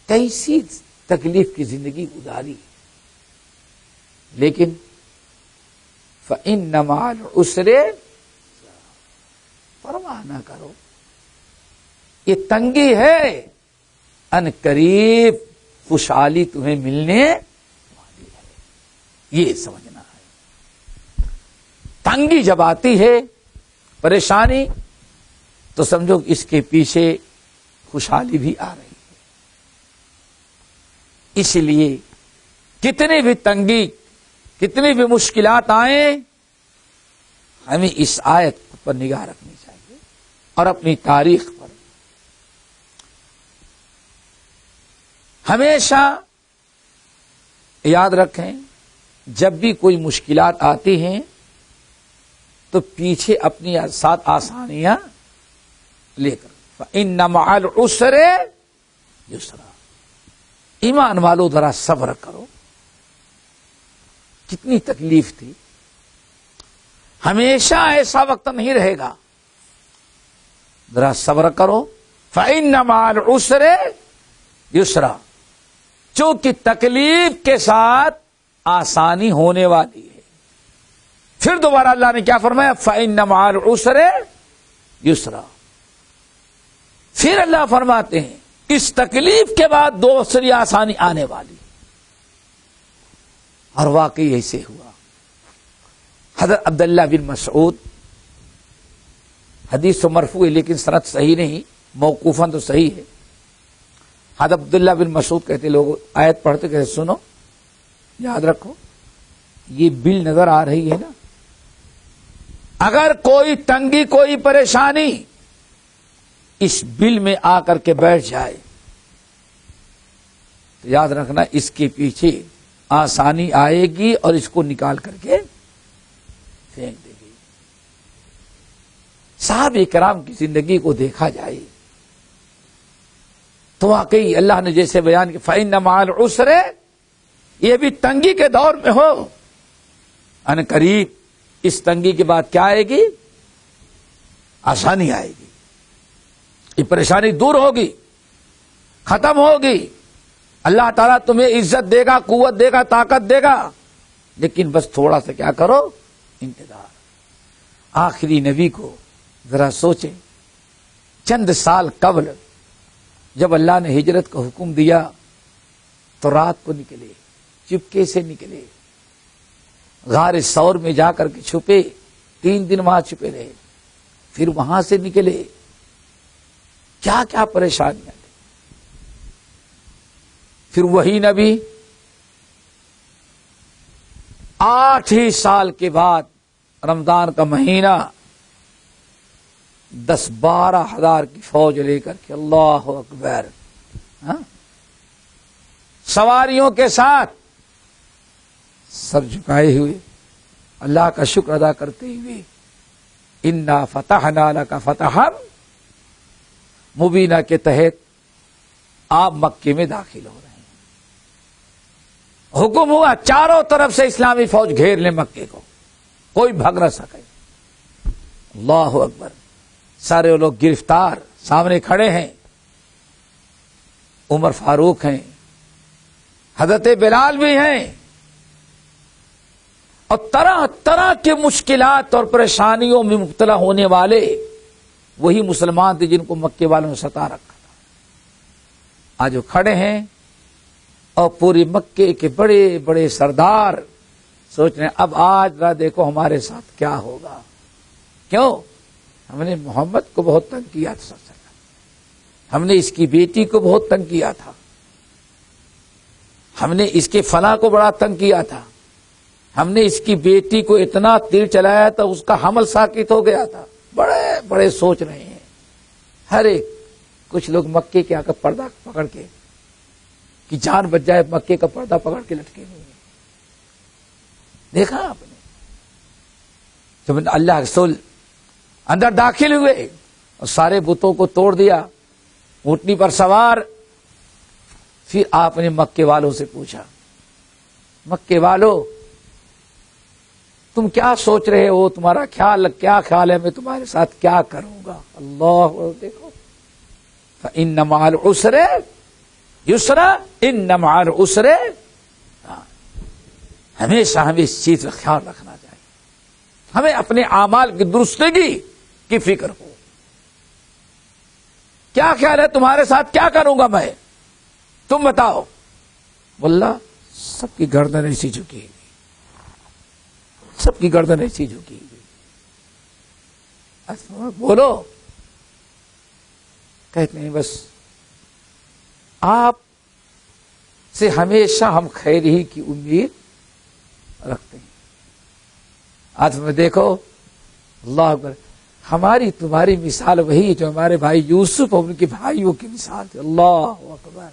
کیسی تکلیف کی زندگی گزاری, لیکن فَإِنَّ مَعَ الْعُسْرِ پرواہ نہ کرو, یہ تنگی ہے, ان قریب خوشحالی تمہیں ملنے والی ہے, یہ سمجھنا ہے. تنگی جب آتی ہے, پریشانی, تو سمجھو اس کے پیچھے خوشحالی بھی آ رہی ہے. اس لیے کتنی بھی تنگی, کتنی بھی مشکلات آئیں, ہمیں اس آیت پر نگاہ رکھنی چاہیے اور اپنی تاریخ پر. ہمیشہ یاد رکھیں جب بھی کوئی مشکلات آتی ہیں تو پیچھے اپنی ساتھ آسانیاں لے کر, فَإِنَّ مَعَ الْعُسْرِ يُسْرًا. ایمان والو ذرا صبر کرو, کتنی تکلیف تھی. ہمیشہ ایسا وقت نہیں رہے گا, ذرا صبر کرو. فَإِنَّ مَعَ الْعُسْرِ يُسْرًا, چونکہ تکلیف کے ساتھ آسانی ہونے والی ہے. پھر دوبارہ اللہ نے کیا فرمایا؟ فَإِنَّ مَعَ الْعُسْرِ يُسْرًا. پھر اللہ فرماتے ہیں اس تکلیف کے بعد دوسری آسانی آنے والی. اور واقعی ایسے ہوا. حضرت عبداللہ بن مسعود, حدیث تو مرفوع ہے لیکن سند صحیح نہیں, موقوفاً تو صحیح ہے. حضرت عبداللہ بن مسعود کہتے, لوگ آیت پڑھتے کہتے سنو, یاد رکھو یہ بل نظر آ رہی ہے نا, اگر کوئی تنگی کوئی پریشانی اس بل میں آ کر کے بیٹھ جائے تو یاد رکھنا اس کے پیچھے آسانی آئے گی اور اس کو نکال کر کے پھینک دے گی. صحابہ کرام کی زندگی کو دیکھا جائے تو واقعی اللہ نے جیسے بیان کیا فَإِنَّ مَعَ الْعُسْرِ, یہ بھی تنگی کے دور میں ہو, ان قریب اس تنگی کے بعد کیا آئے گی؟ آسانی آئے گی. یہ پریشانی دور ہوگی, ختم ہوگی. اللہ تعالیٰ تمہیں عزت دے گا, قوت دے گا, طاقت دے گا, لیکن بس تھوڑا سا کیا کرو, انتظار. آخری نبی کو ذرا سوچیں, چند سال قبل جب اللہ نے ہجرت کا حکم دیا تو رات کو نکلے, چپکے سے نکلے, غار ثور میں جا کر کے چھپے, 3 دن وہاں چھپے رہے, پھر وہاں سے نکلے. کیا کیا پریشانیاں تھیں. پھر وہی نبی 8 ہی سال کے بعد رمضان کا مہینہ 10-12 ہزار کی فوج لے کر کے, اللہ اکبر, سواریوں کے ساتھ سر جھکائے ہوئے اللہ کا شکر ادا کرتے ہوئے, انا فتحنا لک فتحا مبینہ کے تحت آپ مکے میں داخل ہو رہے ہیں. حکم ہوا چاروں طرف سے اسلامی فوج گھیر لے مکے کو، کوئی بھگ نہ سکے۔ اللہ اکبر، سارے لوگ گرفتار سامنے کھڑے ہیں، عمر فاروق ہیں، حضرت بلال بھی ہیں، اور طرح طرح کے مشکلات اور پریشانیوں میں مبتلا ہونے والے وہی مسلمان تھے جن کو مکے والوں نے ستا رکھا تھا۔ آج وہ کھڑے ہیں اور پوری مکے کے بڑے بڑے سردار سوچ رہے ہیں اب آج را دیکھو ہمارے ساتھ کیا ہوگا۔ کیوں؟ ہم نے محمد کو بہت تنگ کیا تھا، ہم نے اس کی بیٹی کو بہت تنگ کیا تھا، ہم نے اس کے فلاں کو بڑا تنگ کیا تھا، ہم نے اس کی بیٹی کو اتنا تیر چلایا تھا اس کا حمل ساکت ہو گیا تھا۔ بڑے بڑے سوچ رہے ہیں ہر ایک۔ کچھ لوگ مکے کے آ کر پردہ پکڑ کے کہ جان بچ جائے، مکے کا پردہ پکڑ کے لٹکے ہوئے ہیں۔ دیکھا آپ نے جب اللہ رسول اندر داخل ہوئے اور سارے بتوں کو توڑ دیا، اونٹنی پر سوار، پھر آپ نے مکے والوں سے پوچھا، مکے والوں تم کیا سوچ رہے ہو؟ تمہارا کیا خیال ہے؟ میں تمہارے ساتھ کیا کروں گا؟ اللہ دیکھو، فإن مع العسر یسرا، ان مع العسر، ہمیشہ ہمیں اس چیز کا خیال رکھنا چاہیے، ہمیں اپنے اعمال کی درستگی کی فکر ہو۔ کیا خیال ہے تمہارے ساتھ کیا کروں گا میں؟ تم بتاؤ۔ واللہ سب کی گردن ایسی جھکی ہوئی، سب کی گردن ایسی جھکی ہوئی۔ بولو، کہتے ہیں بس آپ سے ہمیشہ ہم خیر ہی کی امید رکھتے ہیں۔ آج میں دیکھو، اللہ اکبر، ہماری تمہاری مثال وہی جو ہمارے بھائی یوسف اور ان کے بھائیوں کی مثال تھی۔ اللہ اکبر،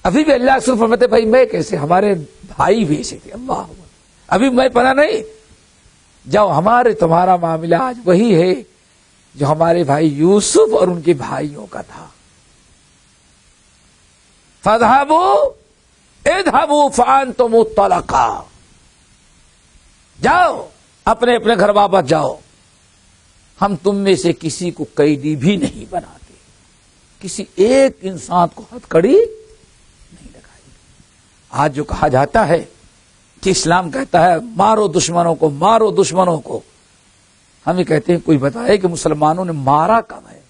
ابھی بھی اللہ صرف فرماتے بھائی میں کیسے، ہمارے بھائی بھی ایسے تھے۔ اللہ اکبر، ابھی میں پناہ نہیں، جب ہمارے تمہارا معاملہ آج وہی ہے جو ہمارے بھائی یوسف اور ان کے بھائیوں کا تھا۔ فَاذْهَبُوا اذْهَبُوا فَأَنْتُمُ الطَّلَقَاء، جاؤ اپنے اپنے گھر واپس جاؤ، ہم تم میں سے کسی کو قیدی بھی نہیں بناتے، کسی ایک انسان کو ہتھکڑی نہیں لگائی۔ آج جو کہا جاتا ہے کہ اسلام کہتا ہے مارو دشمنوں کو، مارو دشمنوں کو، ہمیں کہتے ہیں کوئی بتائے کہ مسلمانوں نے مارا کب ہے؟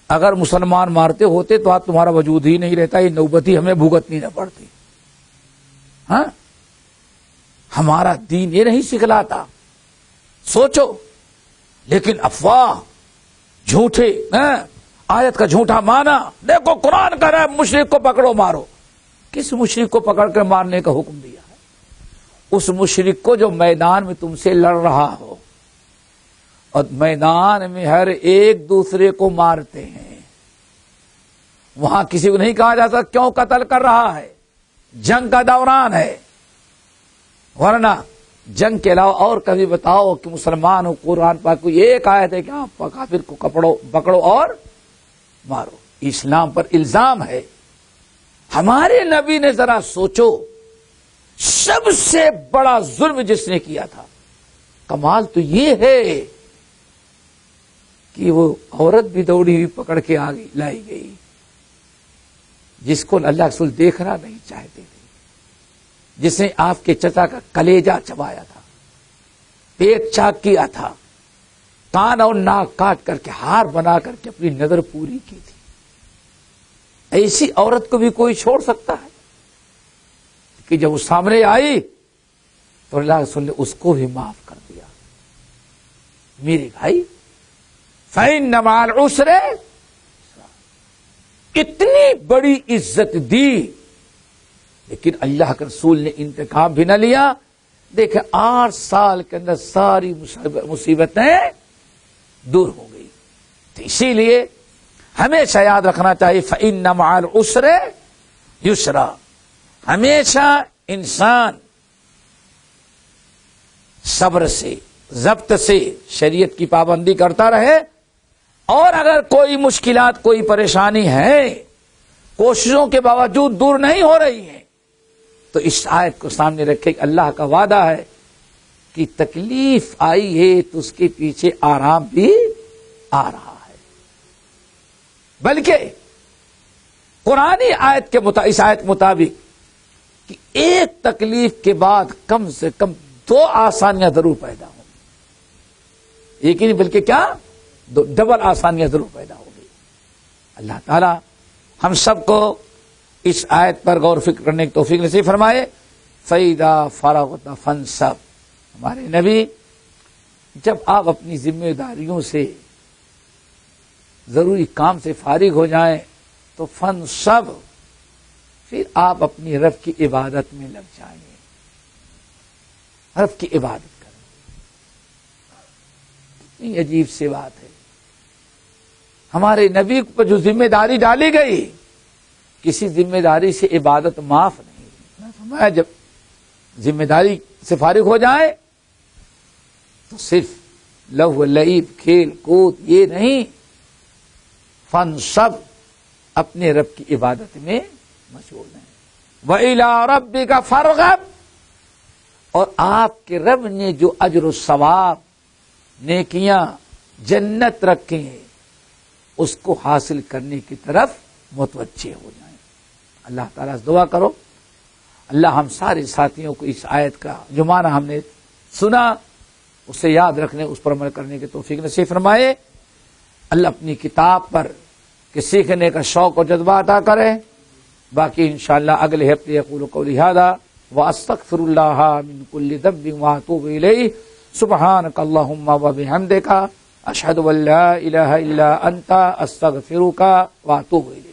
اگر مسلمان مارتے ہوتے تو آج تمہارا وجود ہی نہیں رہتا، یہ نوبت ہی ہمیں بھگتنی نہ پڑتی۔ ہاں، ہمارا دین یہ نہیں سکھلاتا، سوچو۔ لیکن افواہ، جھوٹے، آیت کا جھوٹا مانا، دیکھو قرآن کہہ رہا ہے مشرک کو پکڑو مارو۔ کس مشرک کو پکڑ کر مارنے کا حکم دیا ہے؟ اس مشرک کو جو میدان میں تم سے لڑ رہا ہو، اور میدان میں ہر ایک دوسرے کو مارتے ہیں، وہاں کسی کو نہیں کہا جاتا کیوں قتل کر رہا ہے، جنگ کا دوران ہے۔ ورنہ جنگ کے علاوہ اور کبھی بتاؤ کہ مسلمان ہو، قرآن پاک کو ایک آیت ہے کہ آپ کافر کو پکڑو اور مارو۔ اسلام پر الزام ہے۔ ہمارے نبی نے ذرا سوچو، سب سے بڑا ظلم جس نے کیا تھا، کمال تو یہ ہے کہ وہ عورت بھی دوڑی ہوئی پکڑ کے آگے لائی گئی، جس کو اللہ رسول دیکھنا نہیں چاہتے تھے، جس نے آپ کے چچا کا کلیجہ چبایا تھا، پیٹ چاک کیا تھا، کان اور ناک کاٹ کر کے ہار بنا کر کے اپنی نظر پوری کی تھی۔ ایسی عورت کو بھی کوئی چھوڑ سکتا ہے کہ جب وہ سامنے آئی تو اللہ رسول نے اس کو بھی معاف کر دیا۔ میرے بھائی، فَإِنَّ مَعَ الْعُسْرِ، اتنی بڑی عزت دی، لیکن اللہ کے رسول نے انتقام بھی نہ لیا۔ دیکھیں 8 سال کے اندر ساری مصیبتیں دور ہو گئی۔ تو اسی لیے ہمیشہ یاد رکھنا چاہیے فَإِنَّ مَعَ الْعُسْرِ یسرا، ہمیشہ انسان صبر سے، ضبط سے شریعت کی پابندی کرتا رہے، اور اگر کوئی مشکلات، کوئی پریشانی ہے، کوششوں کے باوجود دور نہیں ہو رہی ہے، تو اس آیت کو سامنے رکھے کہ اللہ کا وعدہ ہے کہ تکلیف آئی ہے تو اس کے پیچھے آرام بھی آ رہا ہے، بلکہ قرآنی آیت کے اس آیت مطابق کہ ایک تکلیف کے بعد کم سے کم 2 آسانیاں ضرور پیدا ہوں گی، ایک ہی نہیں بلکہ کیا ڈبل آسانیاں ضرور پیدا ہوگی۔ اللہ تعالی ہم سب کو اس آیت پر غور و فکر کرنے کی توفیق نصیب فرمائے۔ فَإِذَا فَرَغْتَ فَانْصَبْ، ہمارے نبی جب آپ اپنی ذمہ داریوں سے ضروری کام سے فارغ ہو جائیں تو فَانْصَبْ، پھر آپ اپنی رب کی عبادت میں لگ جائیں، رب کی عبادت کریں۔ یہ عجیب سی بات ہے، ہمارے نبی پر جو ذمہ داری ڈالی گئی، کسی ذمہ داری سے عبادت معاف نہیں۔ فرمایا جب ذمہ داری سے فارغ ہو جائے تو صرف لہو لعب، کھیل کود یہ نہیں، فَانْصَبْ، اپنے رب کی عبادت میں مشغول ہیں۔ وَإِلَىٰ رَبِّكَ فَارْغَب، اور آپ کے رب نے جو اجر و ثواب، نیکیاں، جنت رکھے ہیں، اس کو حاصل کرنے کی طرف متوجہ ہو جائیں۔ اللہ تعالیٰ سے دعا کرو اللہ ہم سارے ساتھیوں کو اس آیت کا جو معنی ہم نے سنا اسے یاد رکھنے، اس پر عمل کرنے کی توفیق نصیب فرمائے۔ اللہ اپنی کتاب پر کہ سیکھنے کا شوق اور جذبہ عطا کرے۔ باقی انشاءاللہ اگلے ہفتے اقول قولی ھذا واستغفر اللہ من کل ذنب واتوب الیہ۔ سبحانک اللہم وبحمدک، اشہد ان لا الہ الا انت، استغفرک واتوب الیک۔